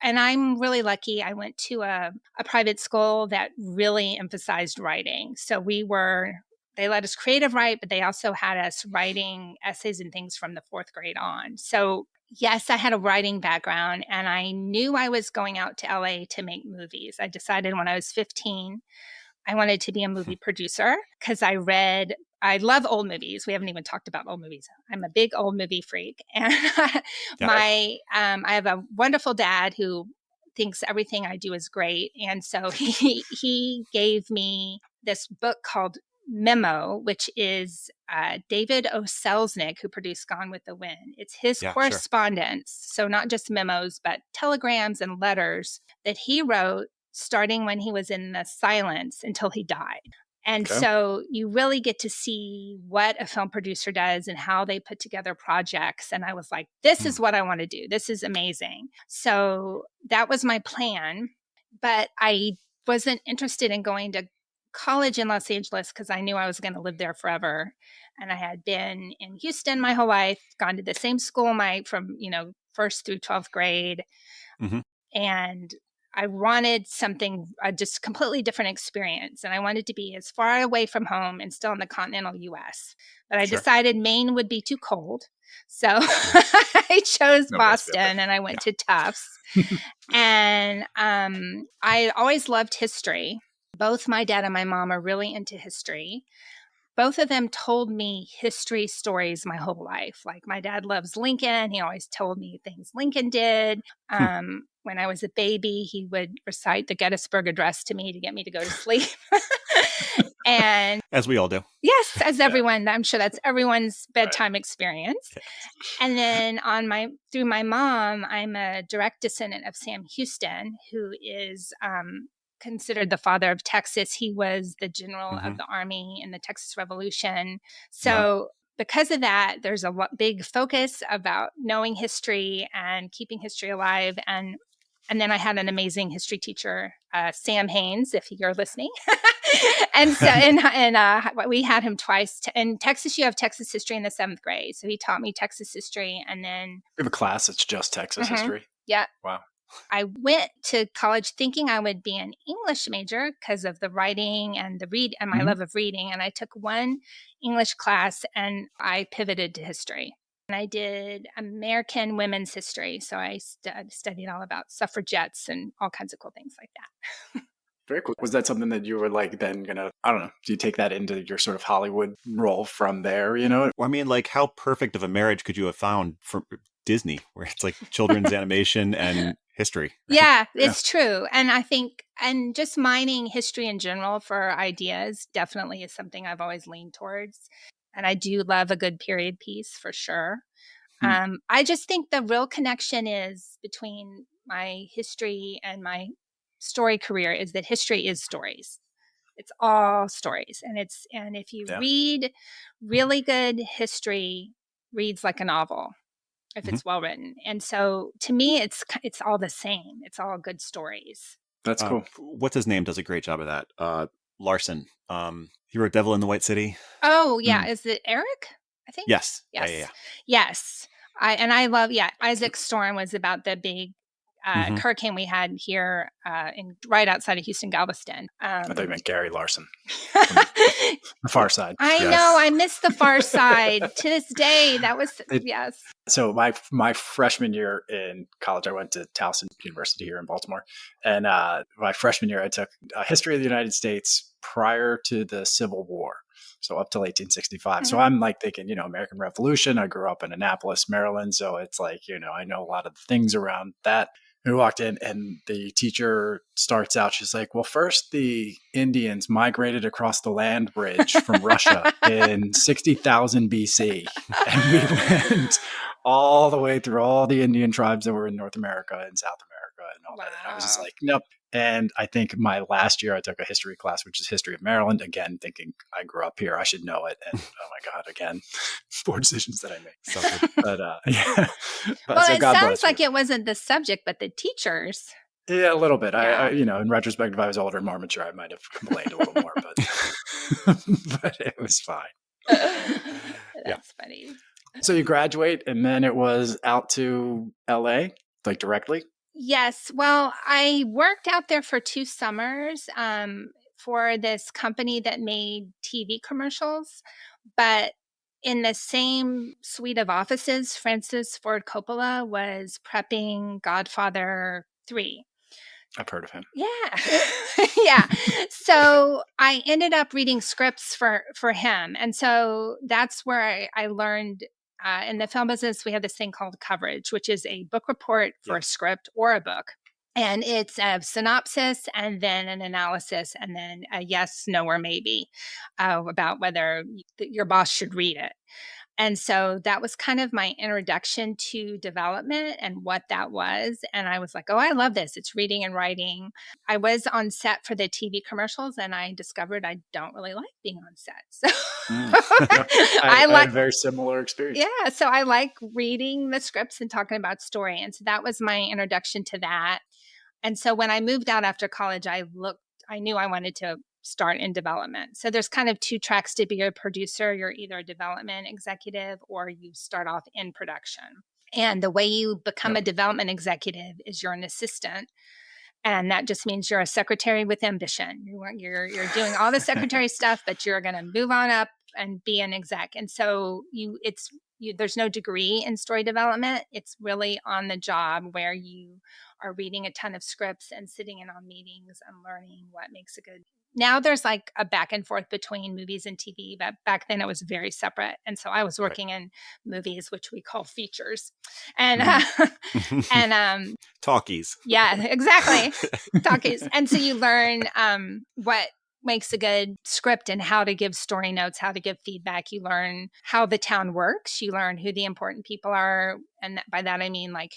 And I'm really lucky. I went to a private school that really emphasized writing. So they let us creative write, but they also had us writing essays and things from the 4th grade on. So yes, I had a writing background, and I knew I was going out to LA to make movies. I decided when I was 15, I wanted to be a movie producer because I love old movies. We haven't even talked about old movies. I'm a big old movie freak. And I have a wonderful dad who thinks everything I do is great. And so he gave me this book called Memo, which is David O. Selznick, who produced Gone with the Wind. It's his correspondence. Sure. So not just memos, but telegrams and letters that he wrote starting when he was in the silence until he died. And Okay. so you really get to see what a film producer does and how they put together projects. And I was like, this is what I want to do. This is amazing. So that was my plan. But I wasn't interested in going to college in Los Angeles because I knew I was going to live there forever. And I had been in Houston my whole life, gone to the same school from, first through 12th grade. Mhm. And I wanted something, just completely different experience. And I wanted to be as far away from home and still in the continental US. But I Sure. decided Maine would be too cold. So I chose Nobody wants to be up Boston and I went to Tufts. And I always loved history. Both my dad and my mom are really into history. Both of them told me history stories my whole life. Like my dad loves Lincoln. He always told me things Lincoln did. When I was a baby, he would recite the Gettysburg Address to me to get me to go to sleep. And As we all do. yes, as everyone, I'm sure that's everyone's bedtime experience. And then through my mom, I'm a direct descendant of Sam Houston, who is considered the father of Texas. He was the general of the Army in the Texas Revolution. So because of that, there's a big focus about knowing history and keeping history alive. And then I had an amazing history teacher, Sam Haynes, if you're listening. And so, we had him twice. In Texas, you have Texas history in the 7th grade. So he taught me Texas history. And then We have a class that's just Texas history. Yeah. Wow. I went to college thinking I would be an English major because of the writing and my love of reading. And I took one English class and I pivoted to history. And I did American women's history. So I studied all about suffragettes and all kinds of cool things like that. Very cool. Was that something that you were like then gonna, I don't know, do you take that into your sort of Hollywood role from there, Well, I mean, like how perfect of a marriage could you have found for Disney, where it's like children's animation and history? Right? Yeah, it's true. And I think, and just mining history in general for ideas definitely is something I've always leaned towards. And I do love a good period piece for sure. I just think the real connection is between my history and my story career is that history is stories. It's all stories. And if you read really good history, reads like a novel if it's well written. And so to me, it's all the same. It's all good stories. That's cool. What's his name does a great job of that. Larson. He wrote Devil in the White City. Oh, yeah. Is it Eric? I think. Yes. Yes. Yes. I love, Isaac Storm was about the big hurricane we had here right outside of Houston, Galveston. I thought you meant Gary Larson. The Far Side. I know. I miss The Far Side to this day. That was, yes. So my freshman year in college, I went to Towson University here in Baltimore. And my freshman year, I took a history of the United States prior to the Civil War. So up till 1865. So I'm like thinking, American Revolution. I grew up in Annapolis, Maryland. So it's like, I know a lot of the things around that. We walked in and the teacher starts out. She's like, well, first the Indians migrated across the land bridge from Russia in 60,000 BC. And we went all the way through all the Indian tribes that were in North America and South America and all that. And I was just like, nope. And I think my last year I took a history class, which is history of Maryland. Again, thinking I grew up here, I should know it. And oh my God, again, poor decisions that I make. So, but yeah. Well, it sounds like it wasn't the subject, but the teachers. Yeah, a little bit. I in retrospect, if I was older and more mature, I might have complained a little more, but it was fine. That's funny. So you graduate, and then it was out to LA, like directly? Yes. Well, I worked out there for 2 summers for this company that made TV commercials. But in the same suite of offices, Francis Ford Coppola was prepping Godfather 3. I've heard of him. Yeah. Yeah. So I ended up reading scripts for him. And so that's where I learned in the film business, we have this thing called coverage, which is a book report for a script or a book. And it's a synopsis and then an analysis and then a yes, no, or maybe about whether your boss should read it. And so that was kind of my introduction to development and what that was. And I was like, oh, I love this. It's reading and writing. I was on set for the TV commercials and I discovered I don't really like being on set. So Yeah, I I had a very similar experience. yeah, so I like reading the scripts and talking about story. And so that was my introduction to that. And so when I moved out after college, I knew I wanted to start in development. So there's kind of two tracks to be a producer. You're either a development executive or you start off in production. And the way you become a development executive is you're an assistant. And that just means you're a secretary with ambition. You're doing all the secretary stuff, but you're going to move on up and be an exec. And so there's no degree in story development. It's really on the job where you are reading a ton of scripts and sitting in on meetings and learning what makes a good. Now there's like a back and forth between movies and TV, but back then it was very separate. And so I was working in movies, which we call features, and and talkies. Yeah, exactly, talkies. And so you learn what makes a good script and how to give story notes, how to give feedback. You learn how the town works. You learn who the important people are, and by that I mean like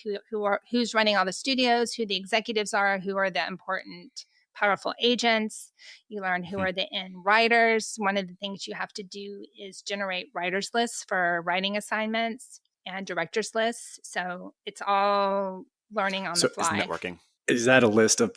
who's running all the studios, who the executives are, who are the important powerful agents. You learn who are the end writers. One of the things you have to do is generate writers lists for writing assignments and directors lists. So it's all learning on the fly. It's networking. Is that a list of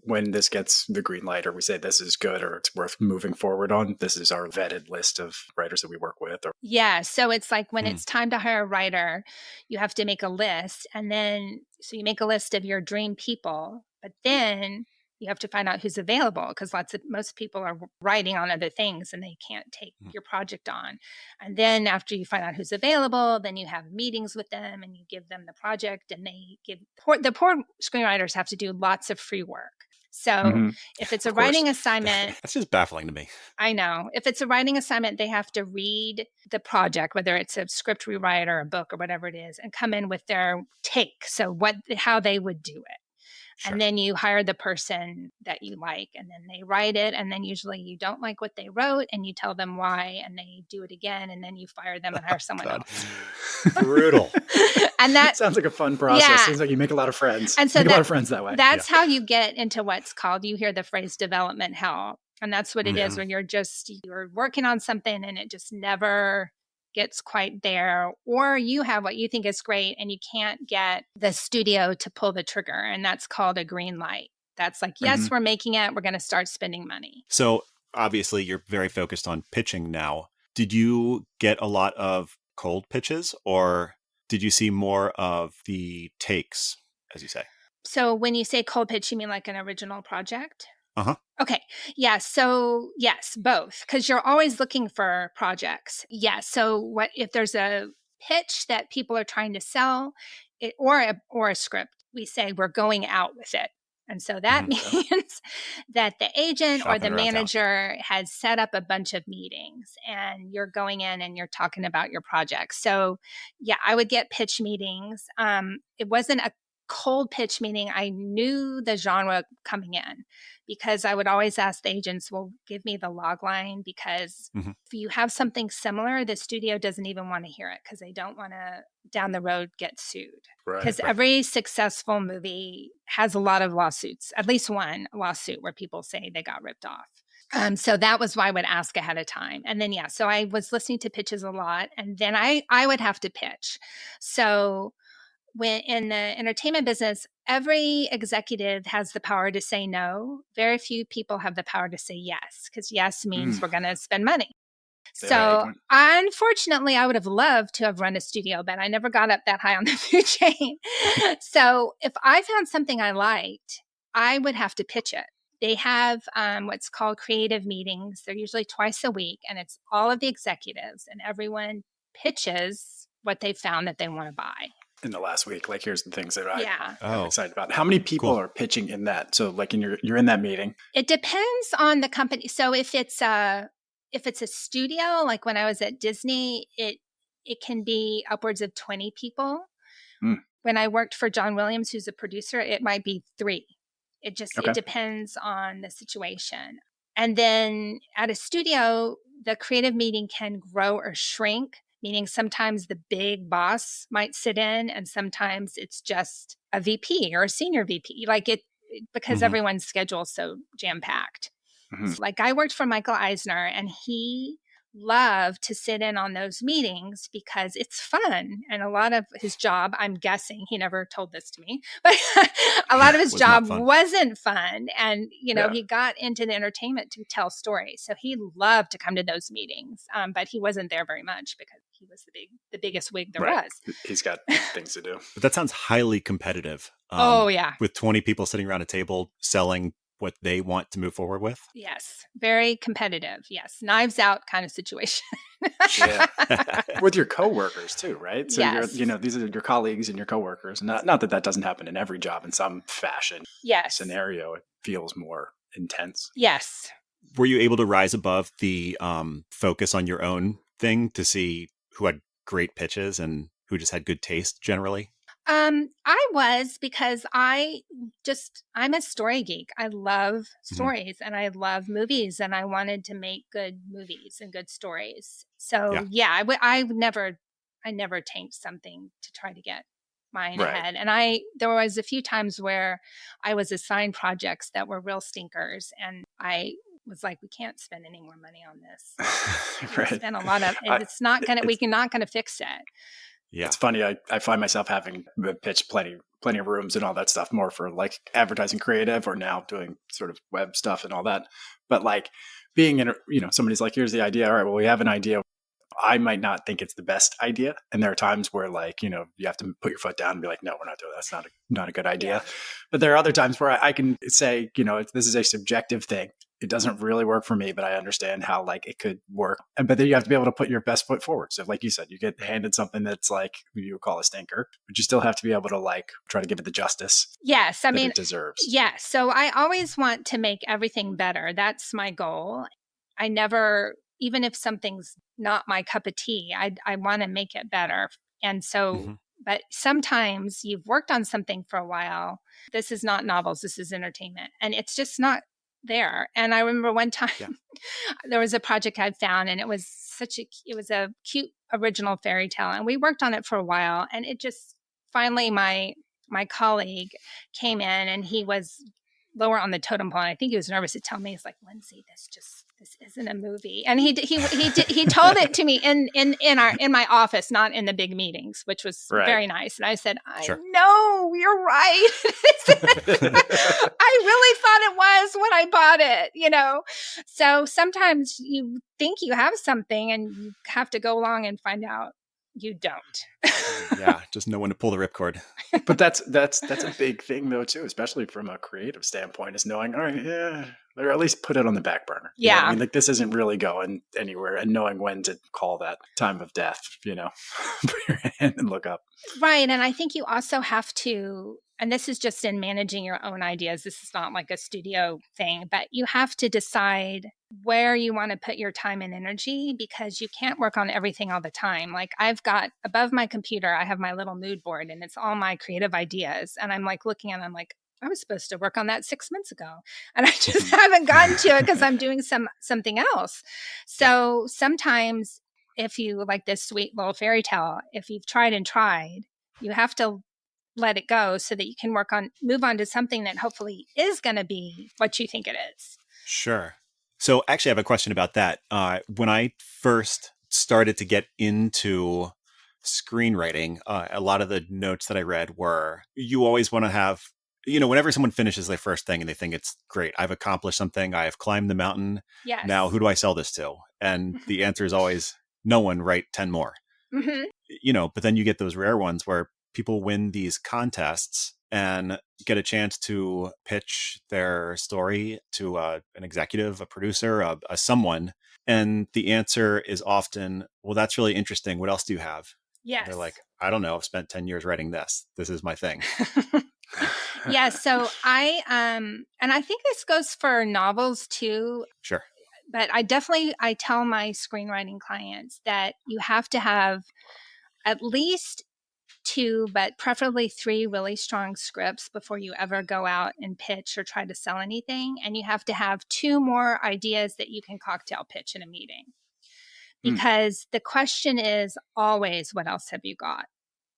when this gets the green light, or we say this is good or it's worth moving forward on? This is our vetted list of writers that we work with. Or... Yeah. So it's like when it's time to hire a writer, you have to make a list. And then, so you make a list of your dream people, but then you have to find out who's available because most people are writing on other things and they can't take your project on. And then after you find out who's available, then you have meetings with them and you give them the project, and the poor screenwriters have to do lots of free work. So if it's a writing assignment, that's just baffling to me. I know. If it's a writing assignment, they have to read the project, whether it's a script rewrite or a book or whatever it is, and come in with their take. So how they would do it. Sure. And then you hire the person that you like, and then they write it. And then usually you don't like what they wrote and you tell them why, and they do it again. And then you fire them and hire someone else. Brutal. And that sounds like a fun process. Yeah. Seems like you make a lot of friends. And so make a lot of friends that way. That's how you get into what's called, you hear the phrase development hell. And that's what it is when you're working on something and it just never gets quite there, or you have what you think is great and you can't get the studio to pull the trigger, and that's called a green light. That's like, yes, we're making it, we're going to start spending money. So obviously you're very focused on pitching now. Did you get a lot of cold pitches, or did you see more of the takes, as you say? So when you say cold pitch, you mean like an original project? Uh-huh. Okay. Yeah. So yes, both, because you're always looking for projects. Yeah. So what if there's a pitch that people are trying to sell, or a script, we say we're going out with it. And so that means that the agent or the manager has set up a bunch of meetings and you're going in and you're talking about your project. So yeah, I would get pitch meetings. It wasn't a cold pitch meeting. I knew the genre coming in because I would always ask the agents, well, give me the log line, because if you have something similar, the studio doesn't even want to hear it because they don't want to down the road get sued. Because every successful movie has a lot of lawsuits, at least one lawsuit where people say they got ripped off. So that was why I would ask ahead of time. And then, so I was listening to pitches a lot, and then I would have to pitch. So when in the entertainment business, every executive has the power to say no. Very few people have the power to say yes, because yes means we're going to spend money. So unfortunately, I would have loved to have run a studio, but I never got up that high on the food chain. So if I found something I liked, I would have to pitch it. They have what's called creative meetings. They're usually twice a week, and it's all of the executives, and everyone pitches what they found that they want to buy. In the last week, like, here's the things that I'm excited about. How many people are pitching in that? So like you're in that meeting. It depends on the company. So if it's a studio, like when I was at Disney, it can be upwards of 20 people. When I worked for John Williams, who's a producer, it might be 3. It depends on the situation. And then at a studio, the creative meeting can grow or shrink meaning sometimes the big boss might sit in and sometimes it's just a VP or a senior VP, because everyone's schedule is so jam-packed. Mhm. Like I worked for Michael Eisner and he loved to sit in on those meetings because it's fun. And a lot of his job, I'm guessing, he never told this to me, but a lot of his job wasn't fun. And, he got into the entertainment to tell stories. So he loved to come to those meetings, but he wasn't there very much because he was the biggest wig there was. He's got things to do. But that sounds highly competitive. Oh, yeah. With 20 people sitting around a table selling what they want to move forward with. Yes. Very competitive. Yes. Knives out kind of situation. Yeah. With your coworkers too, right? So yes. these are your colleagues and your coworkers. Not that doesn't happen in every job in some fashion. Yes. Scenario, it feels more intense. Yes. Were you able to rise above the focus on your own thing to see who had great pitches and who just had good taste generally? I was, because I'm a story geek. I love stories and I love movies and I wanted to make good movies and good stories. So I never tanked something to try to get mine ahead. And there was a few times where I was assigned projects that were real stinkers and I was like, we can't spend any more money on this. Right. Spend a lot of, we're not going to fix it. Yeah. It's funny. I find myself having pitched plenty of rooms and all that stuff, more for like advertising creative or now doing sort of web stuff and all that. But like being in, somebody's like, here's the idea. All right, well, we have an idea. I might not think it's the best idea. And there are times where like, you have to put your foot down and be like, no, we're not doing that. That's not a good idea. Yeah. But there are other times where I can say, this is a subjective thing. It doesn't really work for me, but I understand how like it could work. But then you have to be able to put your best foot forward. So like you said, you get handed something that's like you would call a stinker, but you still have to be able to like try to give it the justice. Yes. It deserves. Yeah. So I always want to make everything better. That's my goal. I never, even if something's not my cup of tea, I want to make it better. And so, but sometimes you've worked on something for a while. This is not novels. This is entertainment. And it's just not there. And I remember one time there was a project I'd found and it was a cute original fairy tale. And we worked on it for a while. And it just finally my colleague came in and he was lower on the totem pole. I think he was nervous to tell me. He's like, Lindsey, this isn't a movie. And he told it to me in my office, not in the big meetings, which was very nice. And I said, I know you're right. I really thought it was when I bought it, So sometimes you think you have something and you have to go along and find out you don't. Yeah, just know when to pull the ripcord. But that's a big thing though too, especially from a creative standpoint, is knowing, all right, or at least put it on the back burner. Yeah. I mean, like this isn't really going anywhere, and knowing when to call that time of death, put your hand and look up. Right. And I think you also have to, and this is just in managing your own ideas. This is not like a studio thing, but you have to decide where you want to put your time and energy, because you can't work on everything all the time. Like I've got above my computer, I have my little mood board and it's all my creative ideas. And I'm like looking at it, I'm like, I was supposed to work on that 6 months ago. And I just haven't gotten to it because I'm doing something else. So sometimes if you like this sweet little fairy tale, if you've tried, you have to let it go so that you can move on to something that hopefully is going to be what you think it is. Sure. So actually I have a question about that. When I first started to get into screenwriting, a lot of the notes that I read were, you always want to have, whenever someone finishes their first thing and they think it's great, I've accomplished something, I have climbed the mountain. Yes. Now who do I sell this to? And the answer is always no one, write 10 more. But then you get those rare ones where people win these contests and get a chance to pitch their story to an executive, a producer, a someone. And the answer is often, well, that's really interesting. What else do you have? Yes. They're like, I don't know. I've spent 10 years writing this. This is my thing. Yeah. So and I think this goes for novels too. Sure. But I tell my screenwriting clients that you have to have at least 2, but preferably 3 really strong scripts before you ever go out and pitch or try to sell anything. And you have to have 2 more ideas that you can cocktail pitch in a meeting. because the question is always, what else have you got?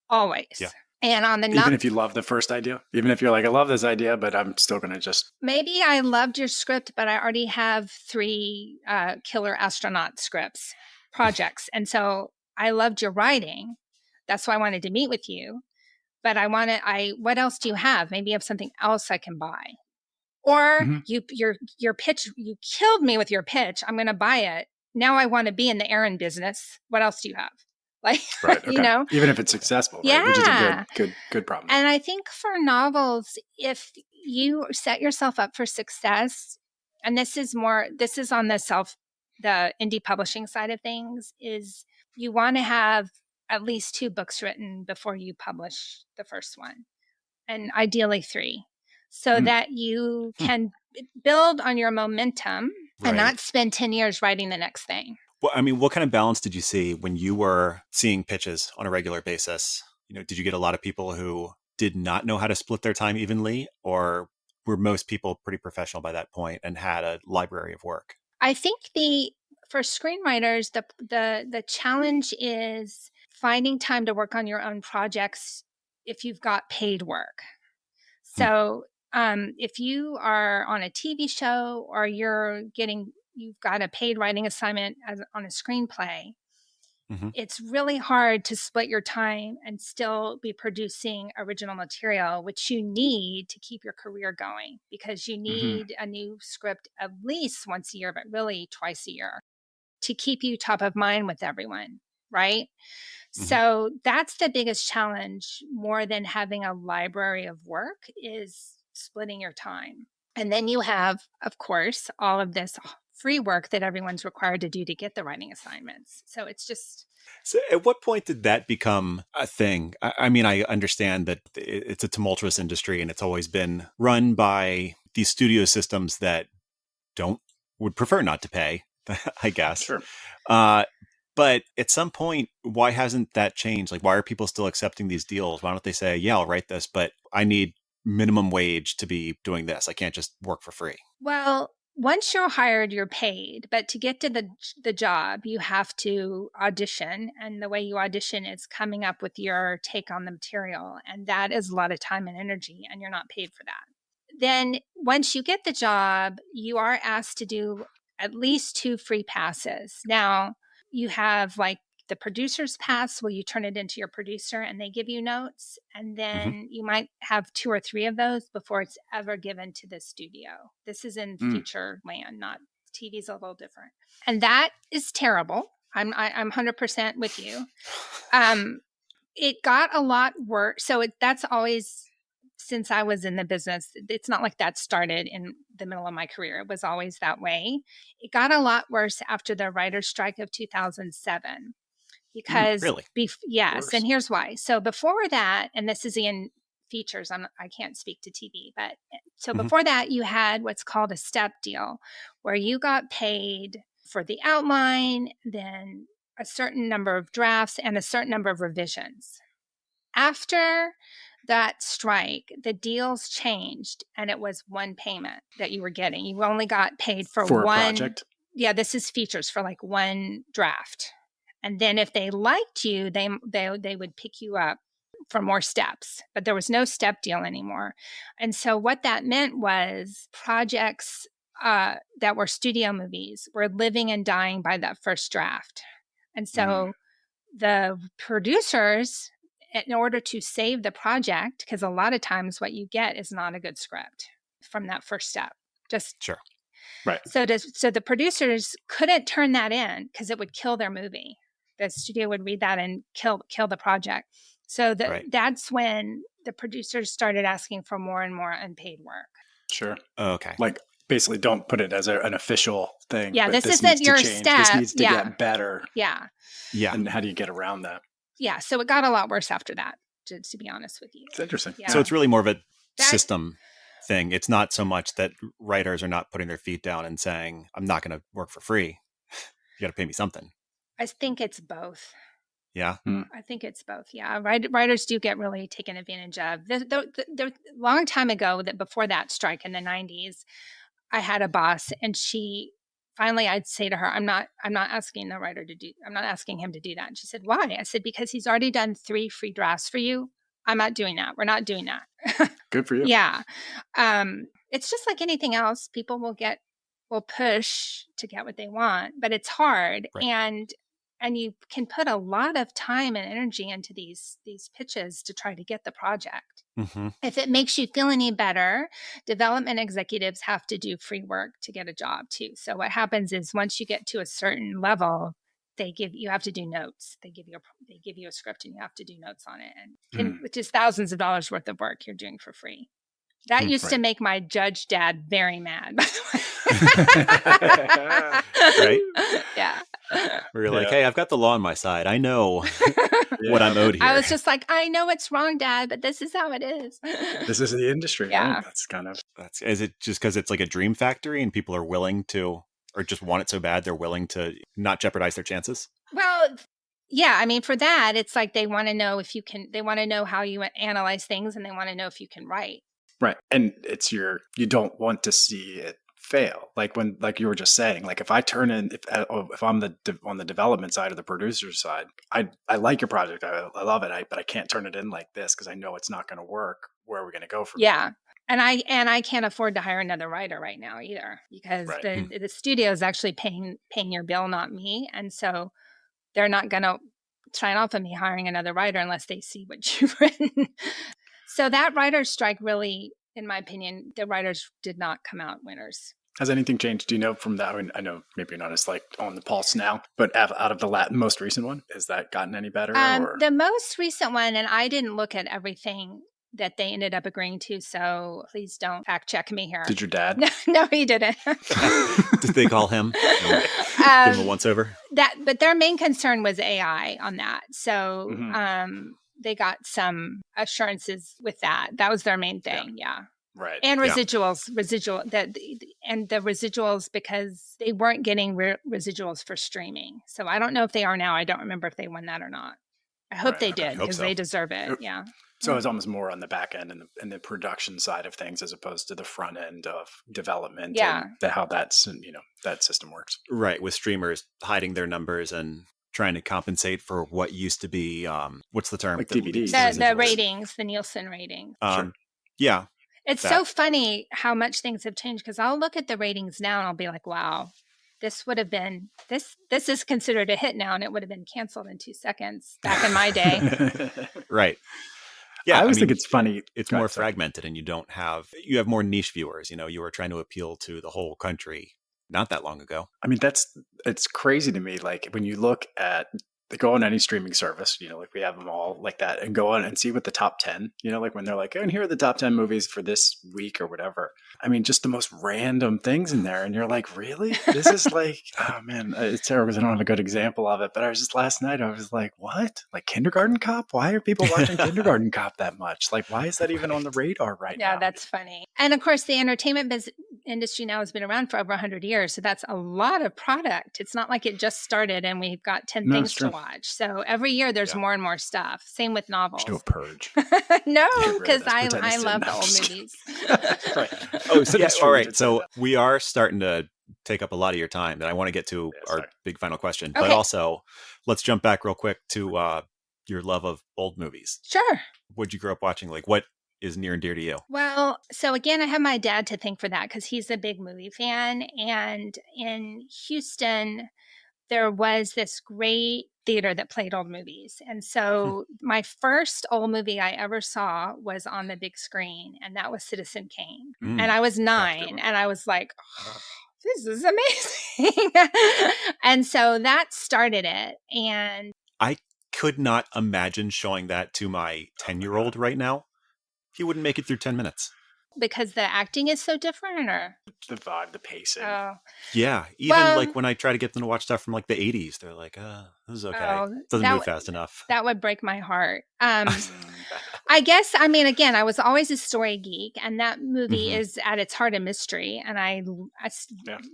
Always. Yeah. And on the even if you love the first idea, even if you're like, I love this idea, but I'm still going to just. Maybe I loved your script, but I already have 3 killer astronaut scripts projects. And so I loved your writing. That's why I wanted to meet with you. But what else do you have? Maybe you have something else I can buy. Or your pitch, you killed me with your pitch. I'm going to buy it. Now I want to be in the errand business. What else do you have? Like, right, okay. You know, even if it's successful, right? Yeah. Which is a good problem. And I think for novels, if you set yourself up for success, and this is on the indie publishing side of things, is you want to have at least 2 books written before you publish the first one, and ideally 3, so that you can build on your momentum and not spend 10 years writing the next thing. Well, I mean, what kind of balance did you see when you were seeing pitches on a regular basis? You know, did you get a lot of people who did not know how to split their time evenly, or were most people pretty professional by that point and had a library of work? I think for screenwriters, the challenge is finding time to work on your own projects if you've got paid work. So if you are on a TV show or you've got a paid writing assignment on a screenplay, it's really hard to split your time and still be producing original material, which you need to keep your career going, because you need a new script at least once a year, but really twice a year, to keep you top of mind with everyone, right? So that's the biggest challenge, more than having a library of work, is splitting your time. And then you have, of course, all of this free work that everyone's required to do to get the writing assignments. So it's just... So at what point did that become a thing? I mean, I understand that it's a tumultuous industry and it's always been run by these studio systems that would prefer not to pay, I guess. Sure. But at some point, why hasn't that changed? Like, why are people still accepting these deals? Why don't they say, yeah, I'll write this, but I need minimum wage to be doing this. I can't just work for free. Well, once you're hired, you're paid. But to get to the job, you have to audition. And the way you audition is coming up with your take on the material. And that is a lot of time and energy, and you're not paid for that. Then once you get the job, you are asked to do at least 2 free passes. Now, you have like the producer's pass, where you turn it into your producer and they give you notes. And then you might have 2 or 3 of those before it's ever given to the studio. This is in feature land, not TV's a little different. And that is terrible. I'm 100% with you. It got a lot worse. So that's always, since I was in the business, it's not like that started in the middle of my career. It was always that way. It got a lot worse after the writer's strike of 2007. Because really? Yes, Worse. and here's why. So before that, and this is in features, I can't speak to TV, but so before that, you had what's called a step deal, where you got paid for the outline, then a certain number of drafts, and a certain number of revisions. After that strike, the deals changed, and it was one payment that you were getting. You only got paid for a one project. Yeah, this is features, for like one draft. And then if they liked you, they would pick you up for more steps. But there was no step deal anymore. And so what that meant was projects that were studio movies were living and dying by that first draft. And so the producers, in order to save the project, because a lot of times what you get is not a good script from that first step. Just sure. Right. So the producers couldn't turn that in because it would kill their movie. The studio would read that and kill the project. So that's when the producers started asking for more and more unpaid work. Sure. Okay. Like, basically, don't put it as an official thing. Yeah, but this isn't your step. This needs to get better. Yeah. Yeah. And how do you get around that? Yeah. So it got a lot worse after that, to be honest with you. It's interesting. Yeah. So it's really more of a system thing. It's not so much that writers are not putting their feet down and saying, I'm not going to work for free. You got to pay me something. I think it's both. Yeah. I think it's both. Yeah. Writers do get really taken advantage of. The long time ago, that before that strike in the 90s, I had a boss, and she finally I'd say to her, I'm not asking the writer I'm not asking him to do that. And she said, why? I said, because he's already done 3 free drafts for you. I'm not doing that. We're not doing that. Good for you. Yeah. It's just like anything else. People will push to get what they want, but it's hard. Right. And you can put a lot of time and energy into these pitches to try to get the project. Mm-hmm. If it makes you feel any better, development executives have to do free work to get a job too. So what happens is once you get to a certain level, you have to do notes. They give you a script and you have to do notes on it, which is thousands of dollars worth of work you're doing for free. That used to make my judge dad very mad, by the way. Right? Yeah. Where you're like, hey, I've got the law on my side. I know what I'm owed here. I was just like, I know it's wrong, Dad, but this is how it is. This is the industry. Yeah. Right? Is it just because it's like a dream factory and people are willing to, or just want it so bad they're willing to not jeopardize their chances? Well, yeah. I mean, for that, it's like they want to know they want to know how you analyze things, and they want to know if you can write. Right. And you don't want to see it fail. Like you were just saying, like if I turn in, if I'm on the development side or the producer side, I like your project. I love it. But I can't turn it in like this because I know it's not going to work. Where are we going to go from here? And I can't afford to hire another writer right now either, because the studio is actually paying your bill, not me. And so they're not going to sign off on me hiring another writer unless they see what you've written. So that writer's strike really, in my opinion, the writers did not come out winners. Has anything changed? Do you know from that? I mean, I know maybe you're not as like on the pulse now, but out of the most recent one, has that gotten any better? The most recent one, and I didn't look at everything that they ended up agreeing to, so please don't fact check me here. Did your dad? No, he didn't. Did they call him? Give him a once over? But their main concern was AI on that. So they got some assurances with that. That was their main thing. Yeah. Right. And residual and the residuals, because they weren't getting residuals for streaming. So I don't know if they are now. I don't remember if they won that or not. I hope they did, because they deserve it. Yeah. So it's almost more on the back end and the production side of things, as opposed to the front end of development. Yeah. And how that system works. Right. With streamers hiding their numbers and trying to compensate for what used to be, what's the term? Like DVDs. The ratings, the Nielsen rating. Sure. Yeah. It's so funny how much things have changed, because I'll look at the ratings now and I'll be like, wow, this would have been, this is considered a hit now, and it would have been canceled in 2 seconds back in my day. Right. Yeah. I always think it's funny. It's more fragmented, and you have more niche viewers. You were trying to appeal to the whole country not that long ago. I mean, it's crazy to me. Like when you look at, go on any streaming service, like we have them all like that, and go on and see what the top 10, like when they're like, oh, and here are the top 10 movies for this week or whatever. I mean, just the most random things in there. And you're like, really? This is like, oh man, it's terrible because I don't have a good example of it. But last night, I was like, what? Like Kindergarten Cop? Why are people watching Kindergarten Cop that much? Like, why is that even on the radar right now? Yeah, that's funny. And of course, the entertainment industry now has been around for over 100 years. So that's a lot of product. It's not like it just started and we've got 10 things to watch. So every year there's more and more stuff. Same with novels. Do a purge. No, because I love the old movies. Right. Oh, so all right. So we are starting to take up a lot of your time, and I want to get to our big final question. Okay. But also, let's jump back real quick to your love of old movies. Sure. What'd you grow up watching? Like, what is near and dear to you? Well, so again, I have my dad to thank for that, because he's a big movie fan. And in Houston, there was this great theater that played old movies. And so my first old movie I ever saw was on the big screen, and that was Citizen Kane. And I was 9, and I was like, oh, this is amazing. And so that started it. And I could not imagine showing that to my 10-year-old right now. He wouldn't make it through 10 minutes. Because the acting is so different, or the vibe, the pacing. Yeah. Even like when I try to get them to watch stuff from like the 80s, they're like, this is okay. Doesn't move fast enough. That would break my heart. I guess, I mean, again, I was always a story geek, and that movie is at its heart a mystery. And I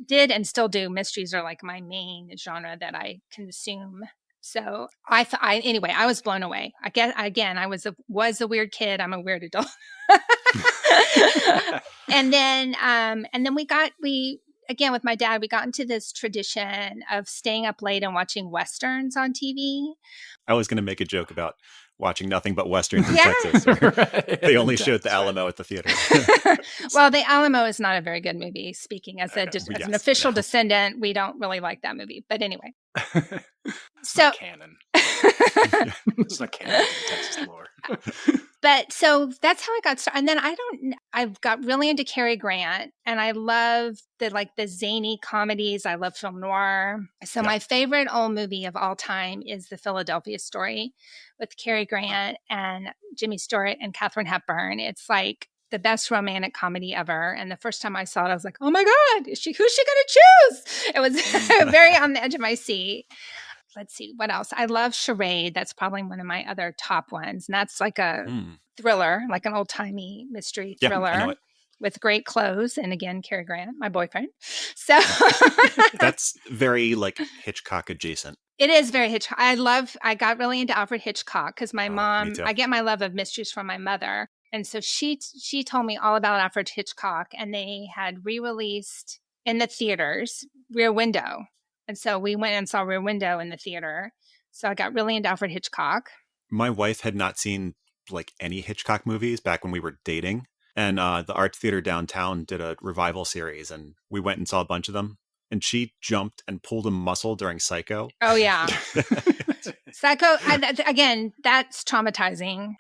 did and still do. Mysteries are like my main genre that I consume. So anyway, I was blown away. I was a weird kid. I'm a weird adult. And then again, with my dad, we got into this tradition of staying up late and watching Westerns on TV. I was going to make a joke about watching nothing but Westerns in Yeah. Texas. Or Right. they only showed the That's right. Alamo at the theater. Well, the Alamo is not a very good movie. Speaking as, Okay. as Yes, an I official know. descendant, we don't really like that movie. But anyway. It's So not canon. It's not canon in Texas lore. But so that's how I got started. And then I got really into Cary Grant, and I love the zany comedies. I love film noir. So my favorite old movie of all time is The Philadelphia Story with Cary Grant and Jimmy Stewart and Katharine Hepburn. It's like the best romantic comedy ever. And the first time I saw it, I was like, oh my God, who's she going to choose? It was very on the edge of my seat. Let's see, what else? I love Charade. That's probably one of my other top ones. And that's like a thriller, like an old-timey mystery thriller I know it. with great clothes. And again, Cary Grant, my boyfriend. So That's very like Hitchcock adjacent. it is very Hitchcock. I got really into Alfred Hitchcock because my mom, me too. I get my love of mysteries from my mother. And so she told me all about Alfred Hitchcock, and they had re-released in the theaters Rear Window. And so we went and saw Rear Window in the theater. So I got really into Alfred Hitchcock. My wife had not seen like any Hitchcock movies back when we were dating. And the Arts Theater downtown did a revival series, and we went and saw a bunch of them. And she jumped and pulled a muscle during Psycho. Oh, yeah. Psycho, again, that's traumatizing.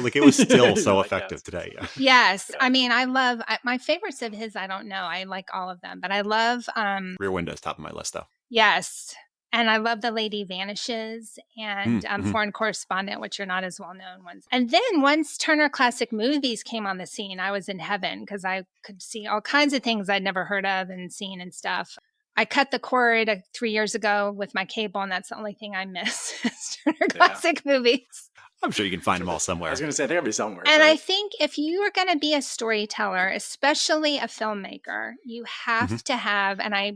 Like, it was still so Like, effective yes. today. Yeah. Yes. I mean, my favorites of his, I don't know. I like all of them, but I love, Rear Window is top of my list, though. yes. And I love The Lady Vanishes and Mhm. Foreign Correspondent, which are not as well-known ones. And then once Turner Classic Movies came on the scene, I was in heaven because I could see all kinds of things I'd never heard of and seen and stuff. I cut the cord 3 years ago with my cable, and that's the only thing I miss is Turner Classic Movies. I'm sure you can find them all I somewhere. was going to say, they gotta be somewhere. And right? I think if you are going to be a storyteller, especially a filmmaker, you have to have, and I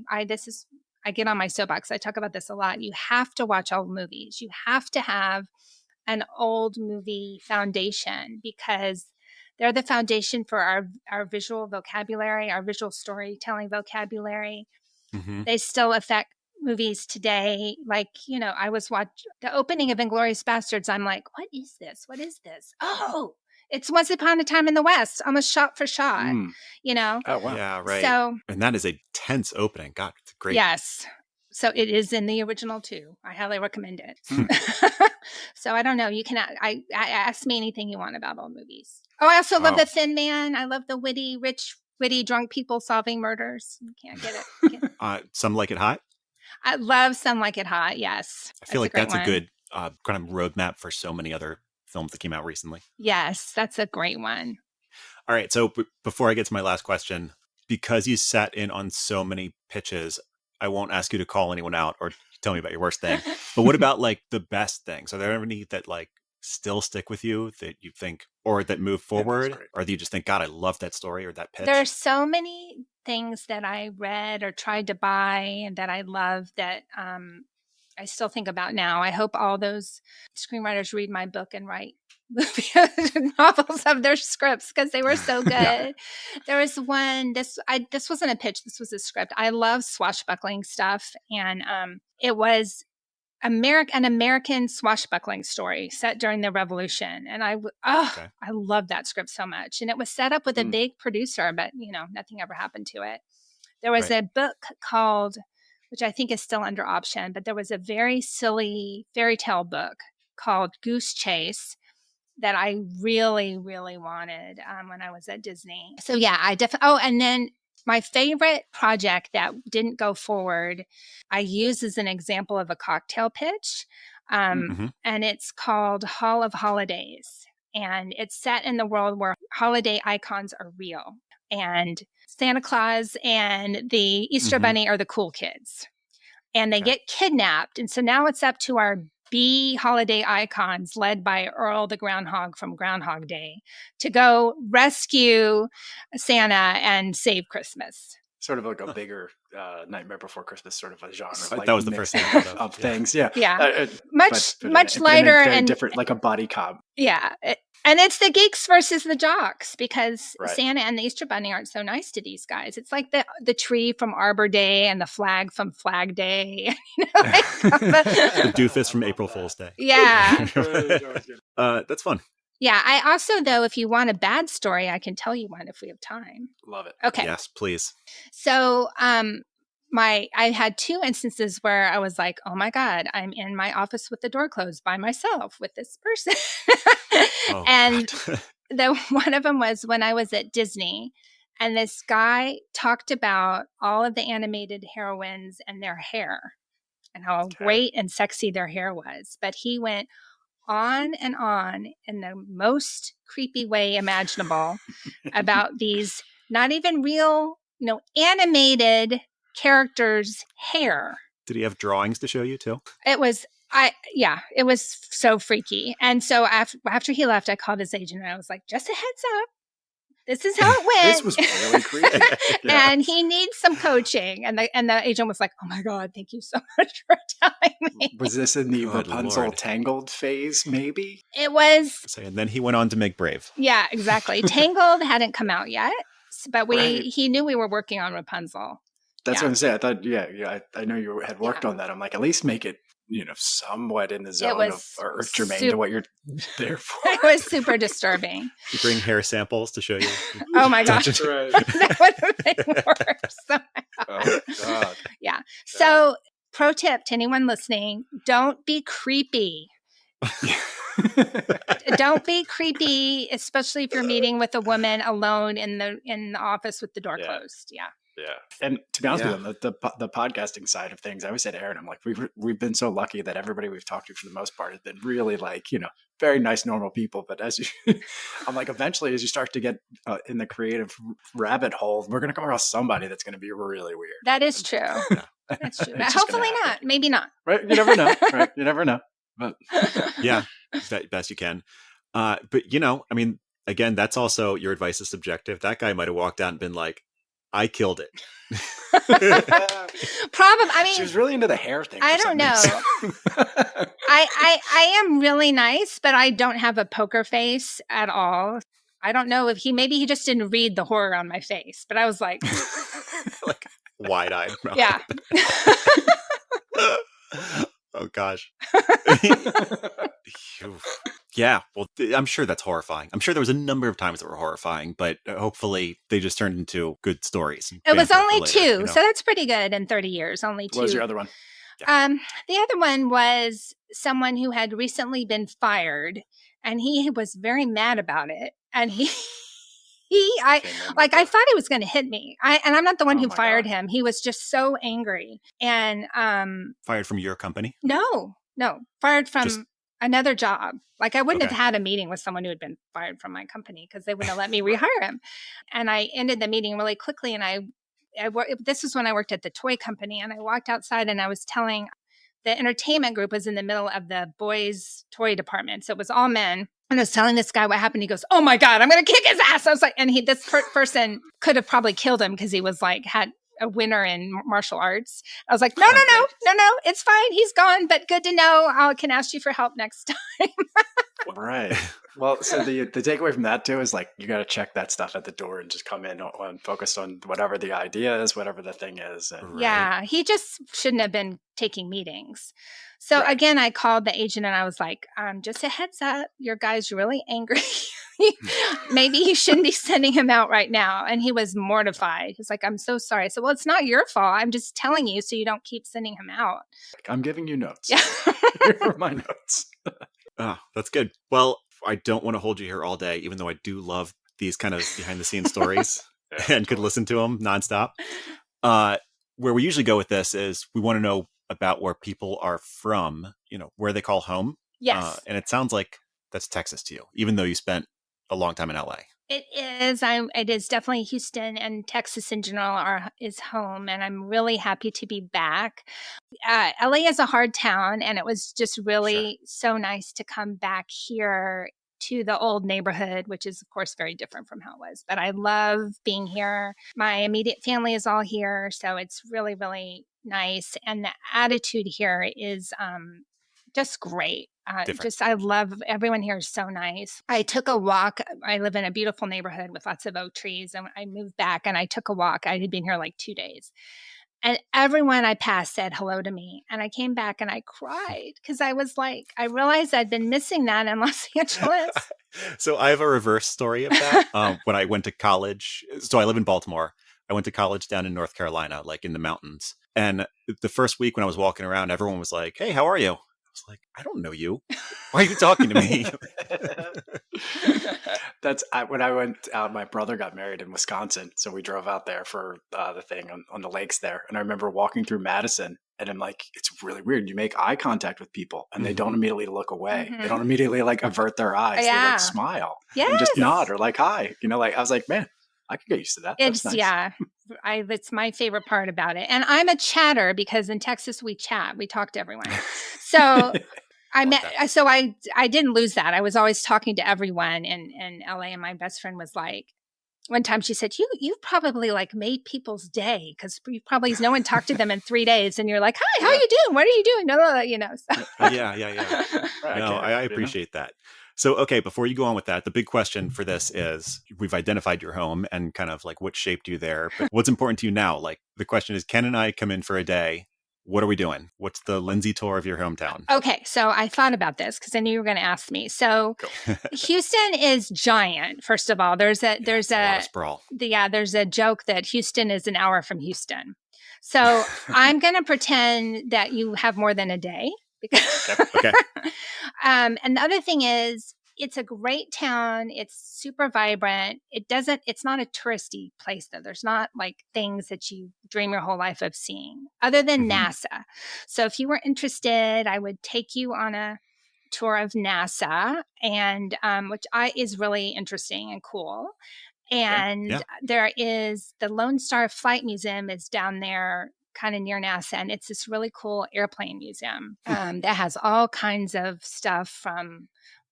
get on my soapbox. I talk about this a lot. You have to watch old movies. You have to have an old movie foundation because they're the foundation for our visual vocabulary, our visual storytelling vocabulary. Mhm. They still affect movies today. Like, I was watching the opening of Inglourious Bastards. I'm like, what is this? What is this? Oh, it's Once Upon a Time in the West, almost shot for shot, Oh, wow. Yeah, right. So, and that is a tense opening. God, it's great. yes. So it is in the original too. I highly recommend it. So I don't know. You can I ask me anything you want about old movies. Oh, I also love The Thin Man. I love the witty, drunk people solving murders. You can't get it. Some Like It Hot. I love Some Like It Hot. Yes. I feel like that's one. a good kind of roadmap for so many other films that came out recently. Yes, that's a great one. All right. So before I get to my last question, because you sat in on so many pitches, I won't ask you to call anyone out or tell me about your worst thing. But what about like the best things? Are there any that like still stick with you that you think, or that move forward, or do you just think, God, I love that story or that pitch? There are so many things that I read or tried to buy and that I love that I still think about now. I hope all those screenwriters read my book and write novels of their scripts because they were so good. There was one, this wasn't a pitch, this was a script. I love swashbuckling stuff, and it was an American swashbuckling story set during the Revolution, and I love that script so much. And it was set up with a big producer, but nothing ever happened to it. There was a book called, which I think is still under option, but there was a very silly fairy tale book called Goose Chase that I really, really wanted when I was at Disney. So yeah, I definitely. Oh, and then my favorite project that didn't go forward, I use as an example of a cocktail pitch, and it's called Hall of Holidays, and it's set in the world where holiday icons are real, and Santa Claus and the Easter Bunny are the cool kids, and they get kidnapped, and so now it's up to our B holiday icons led by Earl the Groundhog from Groundhog Day to go rescue Santa and save Christmas. Sort of like a bigger Nightmare Before Christmas sort of a genre. Like, that was the first thing of things. Yeah. Yeah. Much lighter very and different, like a body cop. Yeah. And it's the geeks versus the jocks because Right. Santa and the Easter Bunny aren't so nice to these guys. It's like the tree from Arbor Day and the flag from Flag Day. The doofus from April Fool's Day. Yeah. That's fun. Yeah. I also, though, if you want a bad story, I can tell you one if we have time. Love it. Okay. Yes, please. So, I had 2 instances where I was like, oh my God, I'm in my office with the door closed by myself with this person. Oh, and God. one of them was when I was at Disney, and this guy talked about all of the animated heroines and their hair and how great and sexy their hair was. But he went on and on in the most creepy way imaginable about these not even real, animated characters' hair. Did he have drawings to show you too? It was it was so freaky. And so after he left, I called his agent and I was like, just a heads up, this is how it went. This was really creepy. Yeah. And he needs some coaching. And the agent was like, oh my God, thank you so much for telling me. Was this in the Good Rapunzel Lord. Tangled phase, maybe? It was. And then he went on to make Brave. Yeah, exactly. Tangled hadn't come out yet, but Right. he knew we were working on Rapunzel. That's Yeah. what I'm saying. I thought, I know you had worked on that. I'm like, at least make it, somewhat in the zone was or germane to what you're there for. It was super disturbing. You bring hair samples to show you. Oh my gosh. Right. That would have been worse. Oh, God. Yeah. So, pro tip to anyone listening, don't be creepy. Don't be creepy, especially if you're meeting with a woman alone in the office with the door closed. Yeah. Yeah. And to be honest with you, the podcasting side of things, I always say to Aaron, I'm like, we've been so lucky that everybody we've talked to for the most part has been really like, very nice, normal people. But I'm like, eventually, as you start to get in the creative rabbit hole, we're going to come across somebody that's going to be really weird. That is true. Yeah. That's true. It's just Hopefully gonna not. happen. Maybe not. Right? You never know. Right? You never know. But Yeah, best you can. But I mean, again, that's also your advice is subjective. That guy might have walked out and been like, "I killed it." Probably. I mean, she was really into the hair thing. I don't know. I am really nice, but I don't have a poker face at all. I don't know if maybe he just didn't read the horror on my face, but I was like, like wide-eyed. Yeah. Oh gosh. Yeah, well, I'm sure that's horrifying. I'm sure there was a number of times that were horrifying, but hopefully they just turned into good stories. It was banter for only later, 2, so that's pretty good in 30 years. Only 2. What was your other one? The other one was someone who had recently been fired, and he was very mad about it. And I thought he was going to hit me. And I'm not the one who fired him. He was just so angry. And fired from your company? No, fired from another job. Like I wouldn't have had a meeting with someone who had been fired from my company because they wouldn't have let me rehire him. And I ended the meeting really quickly. And this was when I worked at the toy company, and I walked outside and I was telling the entertainment group was in the middle of the boys' toy department. So it was all men. And I was telling this guy what happened. He goes, "Oh my God, I'm going to kick his ass." I was like, and this person could have probably killed him because he was like, had a winner in martial arts. I was like, no, it's fine. He's gone, but good to know. I can ask you for help next time. Right. Well, so the takeaway from that too is like, you got to check that stuff at the door and just come in and focus on whatever the idea is, whatever the thing is. And, yeah. He just shouldn't have been taking meetings. So again, I called the agent and I was like, just a heads up, your guy's really angry. Maybe you shouldn't be sending him out right now. And he was mortified. He's like, "I'm so sorry." I said, "Well, it's not your fault. I'm just telling you so you don't keep sending him out." I'm giving you notes. Yeah. Here are my notes. Oh, that's good. Well, I don't want to hold you here all day, even though I do love these kind of behind the scenes stories and could listen to them nonstop. Where we usually go with this is we want to know about where people are from, where they call home. Yes. And it sounds like that's Texas to you, even though you spent a long time in LA. It is. It is definitely Houston, and Texas in general is home, and I'm really happy to be back. LA is a hard town, and it was just really so nice to come back here to the old neighborhood, which is, of course, very different from how it was. But I love being here. My immediate family is all here, so it's really, really nice. And the attitude here is just great. different. I love everyone here is so nice. I took a walk. I live in a beautiful neighborhood with lots of oak trees. And I moved back and I took a walk. I had been here like 2 days. And everyone I passed said hello to me. And I came back and I cried because I was like, I realized I'd been missing that in Los Angeles. So I have a reverse story of that. When I went to college, so I live in Baltimore. I went to college down in North Carolina, like in the mountains. And the first week when I was walking around, everyone was like, "Hey, how are you?" I was like, "I don't know you. Why are you talking to me?" When I went out, my brother got married in Wisconsin. So we drove out there for the thing on the lakes there. And I remember walking through Madison and I'm like, it's really weird. You make eye contact with people and they don't immediately look away. They don't immediately like avert their eyes. They like smile and just nod or like, hi, like, I was like, man, I could get used to that. That's nice. Yeah. It's my favorite part about it. And I'm a chatter because in Texas we chat. We talk to everyone. So I didn't lose that. I was always talking to everyone in LA, and my best friend was like, one time she said, you probably like made people's day because probably no one talked to them in 3 days. And you're like, hi, how are you doing? What are you doing? No. So. Yeah. No, I appreciate that. So, okay, before you go on with that, the big question for this is we've identified your home and kind of like what shaped you there. But what's important to you now? Like the question is, Ken and I come in for a day. What are we doing? What's the Lindsey tour of your hometown? Okay, so I thought about this because I knew you were going to ask me. So Houston is giant. First of all, there's a lot of sprawl. There's a joke that Houston is an hour from Houston. So I'm going to pretend that you have more than a day. Okay. And the other thing is, it's a great town. It's super vibrant. It's not a touristy place though. There's not like things that you dream your whole life of seeing other than NASA. So if you were interested, I would take you on a tour of NASA and, which is really interesting and cool. And there is the Lone Star Flight Museum is down there kind of near NASA. And it's this really cool airplane museum that has all kinds of stuff from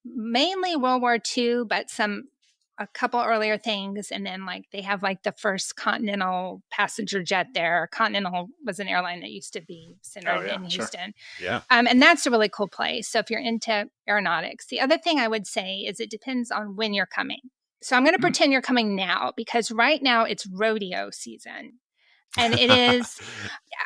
mainly World War II, but a couple earlier things. And then like they have like the first Continental passenger jet there. Continental was an airline that used to be centered in Houston. Yeah. And that's a really cool place. So if you're into aeronautics, the other thing I would say is it depends on when you're coming. So I'm going to pretend you're coming now because right now it's rodeo season. And it is,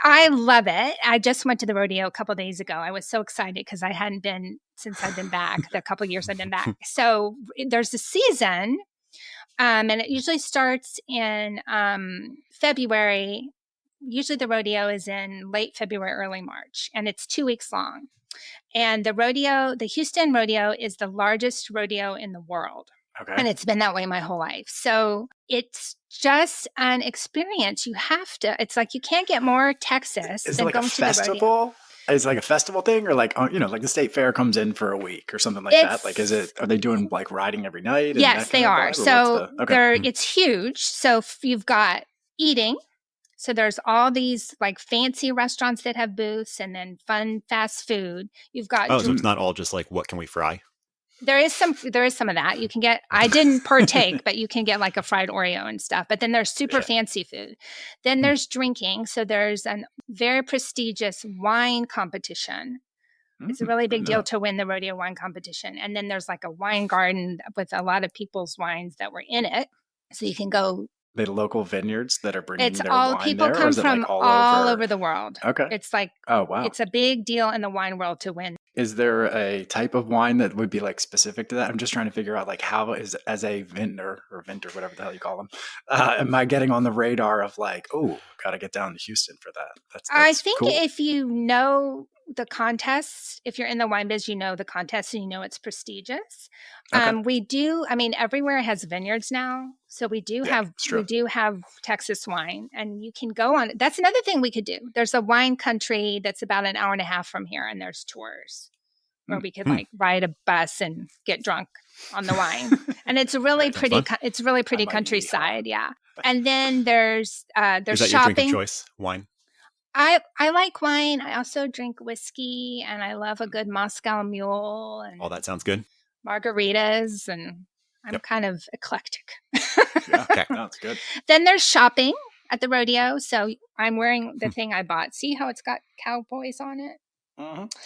I love it. I just went to the rodeo a couple of days ago. I was so excited because I hadn't been since I've been back, the couple of years I've been back. So there's a season, and it usually starts in February. Usually the rodeo is in late February, early March, and it's 2 weeks long. And the Houston Rodeo is the largest rodeo in the world. Okay. And it's been that way my whole life. So it's just an experience. It's like you can't get more Texas Is than it like going a to the rodeo. festival? Is it like a festival thing or like, like the state fair comes in for a week or something like that? Like, are they doing like riding every night? Yes, they are. So it's huge. So you've got eating. So there's all these like fancy restaurants that have booths and then fun fast food. You've got so it's not all just like what can we fry? There is some of that. You can get, I didn't partake, but you can get like a fried Oreo and stuff. But then there's super fancy food. Then there's drinking. So there's a very prestigious wine competition. It's a really big deal to win the rodeo wine competition. And then there's like a wine garden with a lot of people's wines that were in it. So you can go. The local vineyards that are bringing their all wine people there, come or is it from like all over the world. Okay. It's like, oh wow, it's a big deal in the wine world to win. Is there a type of wine that would be like specific to that? I'm just trying to figure out like how as a vintner, whatever the hell you call them, am I getting on the radar of like, oh, got to get down to Houston for that? That's I think cool. if you know the contests, if you're in the wine biz, you know the contest and you know it's prestigious. Okay. We do. I mean, everywhere has vineyards now, so we do have Texas wine, and you can go on. That's another thing we could do. There's a wine country that's about an hour and a half from here, and there's tours where we could like ride a bus and get drunk on the wine, and it's really pretty. It's really pretty countryside, yeah. And then there's Is that shopping. your drink of choice? Wine. I like wine. I also drink whiskey, and I love a good Moscow Mule and all that sounds good. Margaritas, and I'm kind of eclectic. Okay, that's good. Then there's shopping at the rodeo. So I'm wearing the thing I bought. See how it's got cowboys on it?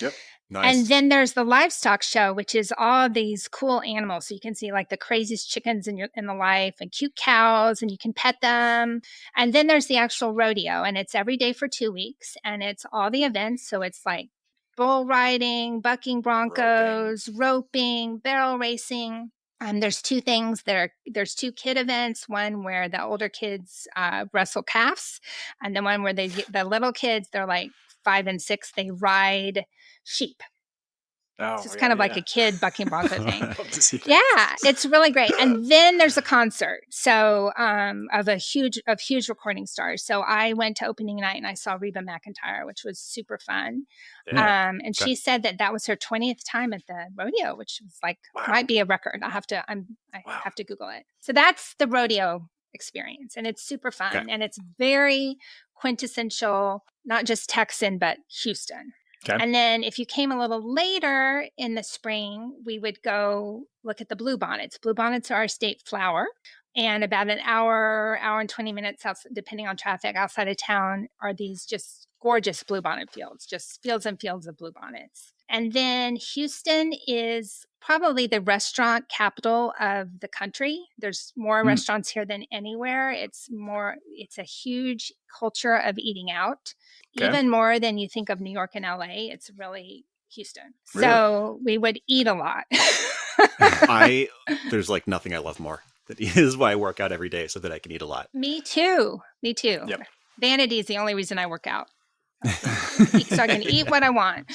Yep. Nice. And then there's the livestock show, which is all these cool animals. So you can see like the craziest chickens in the life and cute cows, and you can pet them. And then there's the actual rodeo, and it's every day for 2 weeks, and it's all the events. So it's like bull riding, bucking broncos, roping, barrel racing. There's 2 things. There's 2 kid events. One where the older kids wrestle calves, and the one where the little kids, they're like 5 and 6, they ride sheep. Oh, it's just kind of like a kid bucking bronco thing. Love to see that. Yeah, it's really great. And then there's a concert, so of huge recording stars. So I went to opening night and I saw Reba McEntire, which was super fun. Yeah. And she said that was her 20th time at the rodeo, which was like might be a record. I have to Google it. So that's the rodeo experience, and it's super fun, and it's very quintessential, not just Texan but Houston. Okay. And then if you came a little later in the spring, we would go look at the bluebonnets. Bluebonnets are our state flower. And about an hour and 20 minutes, depending on traffic, outside of town are these just gorgeous bluebonnet fields, just fields and fields of bluebonnets. And then Houston is probably the restaurant capital of the country. There's more restaurants here than anywhere. It's a huge culture of eating out, even more than you think of New York and LA. It's really Houston. Really? So we would eat a lot. There's like nothing I love more. That is why I work out every day, so that I can eat a lot. Me too. Yep. Vanity is the only reason I work out. So I can eat what I want.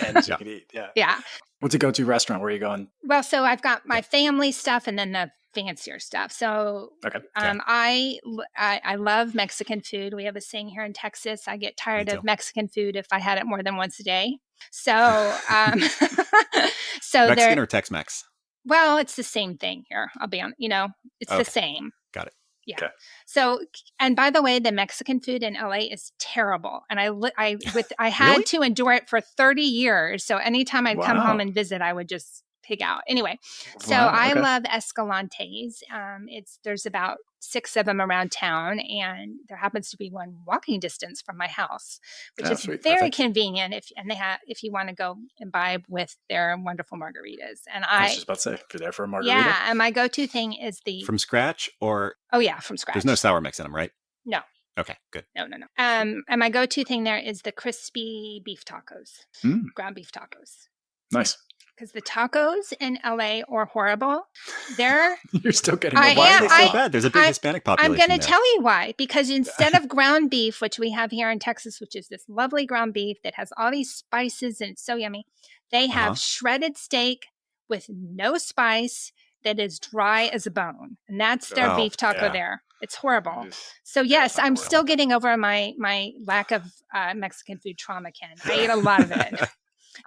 And you can eat. Yeah. Yeah. What's a go-to restaurant? Where are you going? Well, so I've got my family stuff and then the fancier stuff. So I love Mexican food. We have a saying here in Texas, I get tired of Mexican food if I had it more than once a day. So Mexican or Tex-Mex? Well, it's the same thing here. I'll be on, it's the same. Got it. Yeah. Okay. So, and by the way, the Mexican food in LA is terrible. And I had to endure it for 30 years. So anytime I'd come home and visit, I would just pig out. Anyway, so I love Escalante's. There's about 6 of them around town, and there happens to be one walking distance from my house, which is very convenient if you want to go imbibe with their wonderful margaritas. And I was just about to say, if you're there for a margarita. Yeah, and my go-to thing is from scratch or from scratch. There's no sour mix in them, right? No. Okay, good. No. And my go-to thing there is the crispy beef tacos, ground beef tacos. Nice. Because the tacos in LA are horrible. You're still getting why are they so bad? There's a big Hispanic population. I'm going to tell you why. Because instead of ground beef, which we have here in Texas, which is this lovely ground beef that has all these spices and it's so yummy, they have shredded steak with no spice that is dry as a bone. And that's their beef taco there. It's horrible. So yes, I'm still getting over my lack of Mexican food trauma, Ken. I eat a lot of it.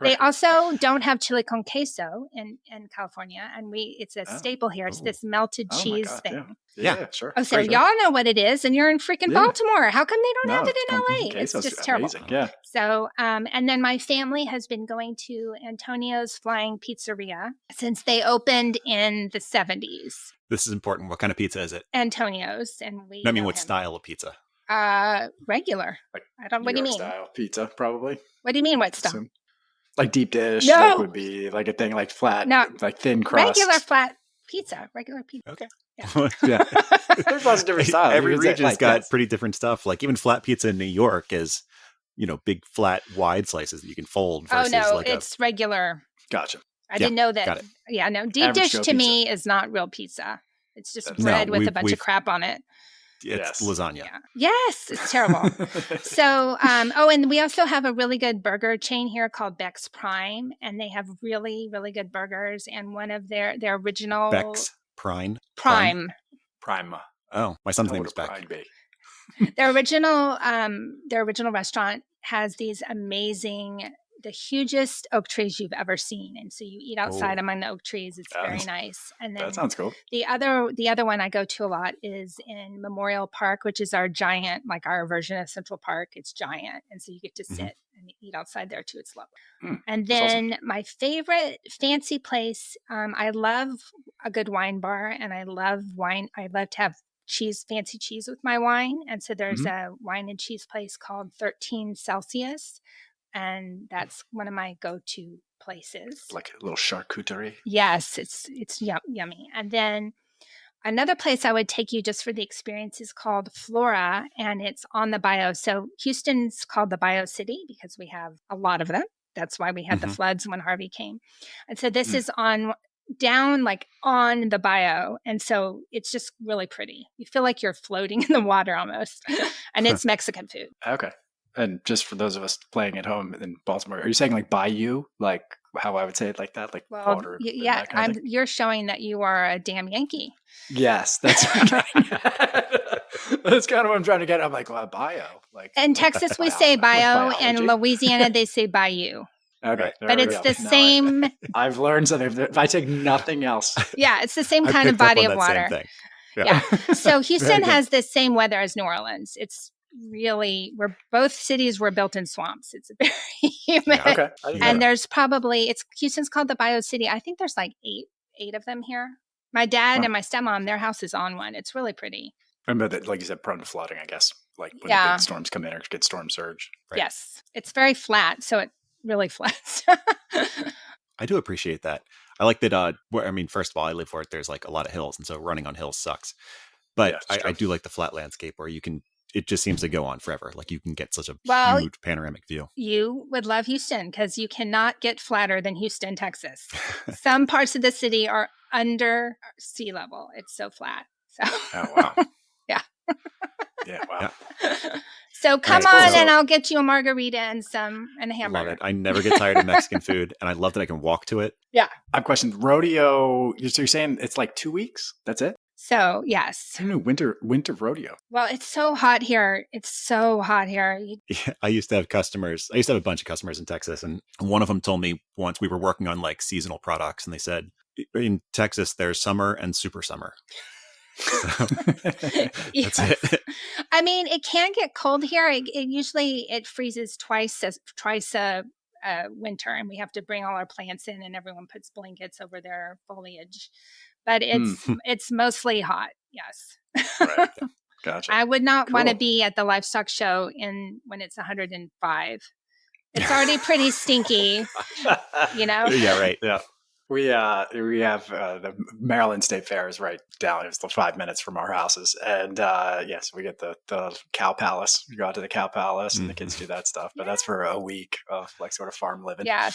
They also don't have chili con queso in California, and it's a staple here. It's this melted cheese thing. Yeah, sure. Oh, so y'all know what it is, and you're in freaking Baltimore. How come they don't have it in LA? It's just terrible. Yeah. So, and then my family has been going to Antonio's Flying Pizzeria since they opened in the 70s. This is important. What kind of pizza is it? Antonio's, and what style of pizza? Regular. What do you mean? Style pizza, probably. What do you mean? What style? Like deep dish would be like a thing like flat, like thin crust. Regular flat pizza. Regular pizza. Okay. Yeah. There's lots of different styles. Every region's got pretty different stuff. Like even flat pizza in New York is, big flat wide slices that you can fold. Versus it's regular. Gotcha. I didn't know that. Yeah, no. Deep dish to me is not real pizza. It's just bread with a bunch of crap on it. It's lasagna. Yeah. Yes, it's terrible. So, and we also have a really good burger chain here called Beck's Prime, and they have really, really good burgers. And one of their original Beck's Prime. Oh, my son's name is Beck. Their original restaurant has these amazing, the hugest oak trees you've ever seen, and so you eat outside among the oak trees. It's very nice. And then that sounds cool. The other one I go to a lot is in Memorial Park, which is our giant, like our version of Central Park. It's giant, and so you get to sit and eat outside there too. It's lovely. And then my favorite fancy place, I love a good wine bar, and I love wine. I love to have fancy cheese with my wine, and so there's a wine and cheese place called 13 Celsius. and that's one of my go-to places. Like a little charcuterie. Yes, it's yummy. And then another place I would take you just for the experience is called Flora, and it's on the Bayou. So Houston's called the Bayou City because we have a lot of them. That's why we had the floods when Harvey came. And so this is down like on the bayou, and so it's just really pretty. You feel like you're floating in the water almost. And it's Mexican food. Okay. And just for those of us playing at home in Baltimore, are you saying like bayou, like how I would say it, like that, like water? Yeah, that kind of thing? you're showing that you are a damn Yankee. Yes, that's what I'm getting at. That's kind of what I'm trying to get. I'm like, well, bayou. Like In Texas, we say bayou, and Louisiana, they say bayou. Okay, but it's the same. I've learned something. If I take nothing else, yeah, it's the same kind of body of water. Yeah. So Houston has the same weather as New Orleans. It's really, both cities were built in swamps. It's very humid. Yeah, okay. And there's Houston's called the Bayou City. I think there's like eight of them here. My dad and my stepmom, their house is on one. It's really pretty. Remember that, like you said, prone to flooding, I guess. Like when the big storms come in or get storm surge. Right? Yes. It's very flat, so it really floods. I do appreciate that. I like that. First of all, I live where there's like a lot of hills, and so running on hills sucks. But I do like the flat landscape where it just seems to go on forever. Like you can get such a huge panoramic view. You would love Houston because you cannot get flatter than Houston, Texas. Some parts of the city are under sea level. It's so flat. So. Oh, wow. Yeah. Yeah, wow. Yeah. So come on and I'll get you a margarita and a hamburger. Love it. I never get tired of Mexican food, and I love that I can walk to it. Yeah. I have a question. Rodeo, so you're saying it's like 2 weeks? That's it? So, yes. I don't know, winter rodeo. Well, it's so hot here. Yeah, I used to have a bunch of customers in Texas, and one of them told me once we were working on like seasonal products, and they said, in Texas, there's summer and super summer. So, that's it. I mean, it can get cold here. It usually freezes twice a winter, and we have to bring all our plants in, and everyone puts blankets over their foliage. But it's mostly hot. Yes. Right. Yeah. Gotcha. I would not want to be at the livestock show when it's 105. It's already pretty stinky, you know? Yeah, right. Yeah. We have the Maryland State Fair is right down. It's 5 minutes from our houses, and yes, we get the cow palace. We go out to the cow palace, and the kids do that stuff. But that's for a week of like sort of farm living. Yeah,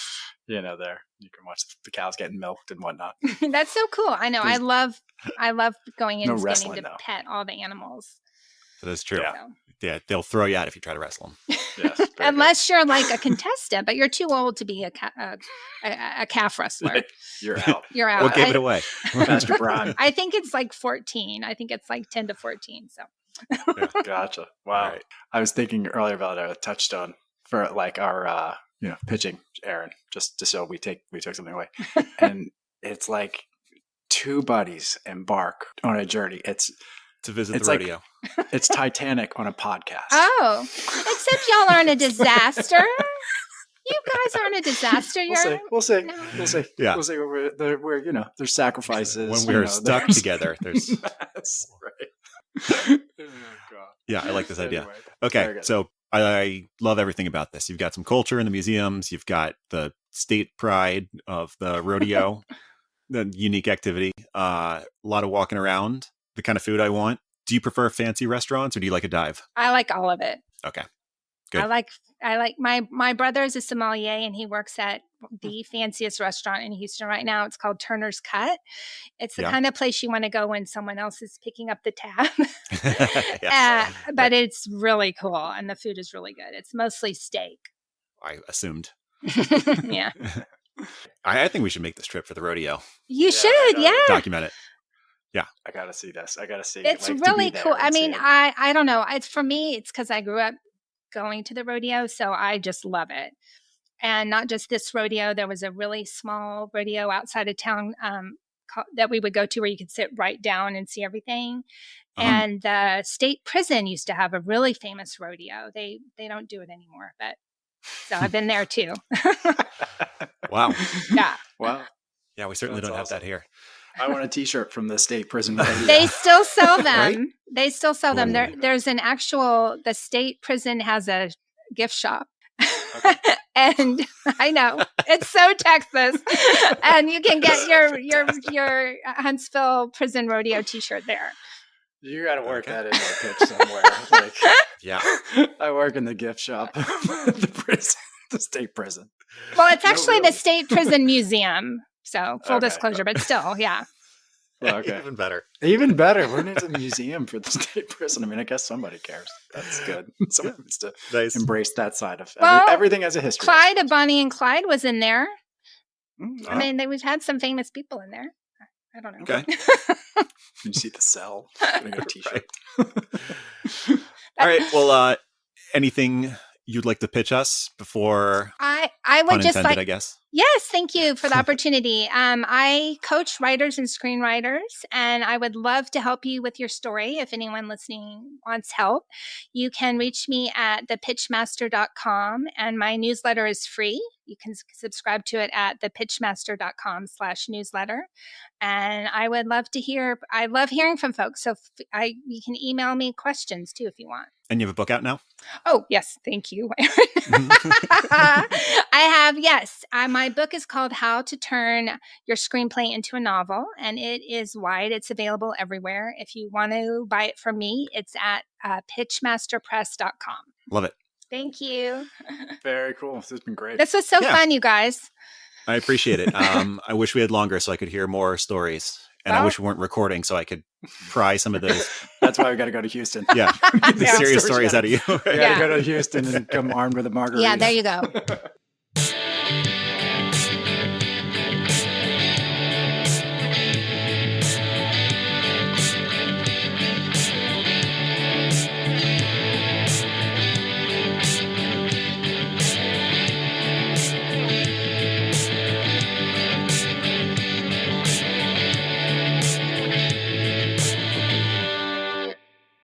there you can watch the cows getting milked and whatnot. That's so cool. I know. I love going in and getting to though. Pet all the animals. That is true. Yeah. Yeah, they'll throw you out if you try to wrestle them. Yes, unless you're like a contestant, but you're too old to be a calf wrestler. You're out. You're out. What gave it away? Master Prime. I think it's like 14. I think it's like 10 to 14. So. Yeah, gotcha. Wow. Right. I was thinking earlier about a touchstone for like our pitching, Aaron, just so we took something away, and it's like two buddies embark on a journey. It's to visit the rodeo. It's Titanic on a podcast. Oh, except y'all aren't a disaster. You guys aren't a disaster. We'll see. No. We'll see. Yeah. We'll see where there's sacrifices. When we're stuck together, there's. That's right. Oh, God. Yeah, I like this idea. Anyway, okay, so I love everything about this. You've got some culture in the museums. You've got the state pride of the rodeo, the unique activity, a lot of walking around, the kind of food I want. Do you prefer fancy restaurants or do you like a dive? I like all of it. Okay. Good. I like my brother is a sommelier and he works at the fanciest restaurant in Houston right now. It's called Turner's Cut. It's the kind of place you want to go when someone else is picking up the tab. Yes. But it's really cool and the food is really good. It's mostly steak. I assumed. Yeah. I think we should make this trip for the rodeo. You should, document it. Yeah. I gotta see this. It's really cool. I mean, I don't know. It's for me, it's because I grew up going to the rodeo, so I just love it. And not just this rodeo. There was a really small rodeo outside of town that we would go to where you could sit right down and see everything. And the state prison used to have a really famous rodeo. They don't do it anymore, but so I've been there too. Wow. Yeah. Wow. Yeah, we certainly don't have that here. I want a T-shirt from the state prison rodeo. They still sell them. Right? They still sell them. There's an actual, the state prison has a gift shop. Okay. And I know it's so Texas, and you can get your Huntsville Prison Rodeo T-shirt there. You got to work that into a pitch somewhere. Like, Yeah. I work in the gift shop, the prison, the state prison. Well, it's actually really. the State Prison Museum. So full Okay. disclosure, but still, yeah. Well, okay. Even better. Even better. We're into a museum for the state prison. I mean, I guess somebody cares. That's good. Someone needs to embrace that side of everything as a history. Clyde of Bonnie and Clyde was in there. Mm-hmm. I mean, we've had some famous people in there. I don't know. Okay. You see the cell. Putting a T-shirt. All right. Well, anything you'd like to pitch us before? I would pun just intended, like. I guess. Yes, thank you for the opportunity. I coach writers and screenwriters, and I would love to help you with your story. If anyone listening wants help, you can reach me at thepitchmaster.com, and my newsletter is free. You can subscribe to it at thepitchmaster.com/newsletter. And I would love to hear. I love hearing from folks, so you can email me questions too if you want. And you have a book out now? Oh, yes. Thank you. I have, yes. My book is called How to Turn Your Screenplay into a Novel, and it is wide. It's available everywhere. If you want to buy it from me, it's at pitchmasterpress.com. Love it. Thank you. Very cool. This has been great. This was so fun, you guys. I appreciate it. I wish we had longer so I could hear more stories. And I wish we weren't recording so I could pry some of those. That's why we got to go to Houston. Yeah. The serious stories out of you. We got to go to Houston and come armed with a margarita. Yeah, there you go.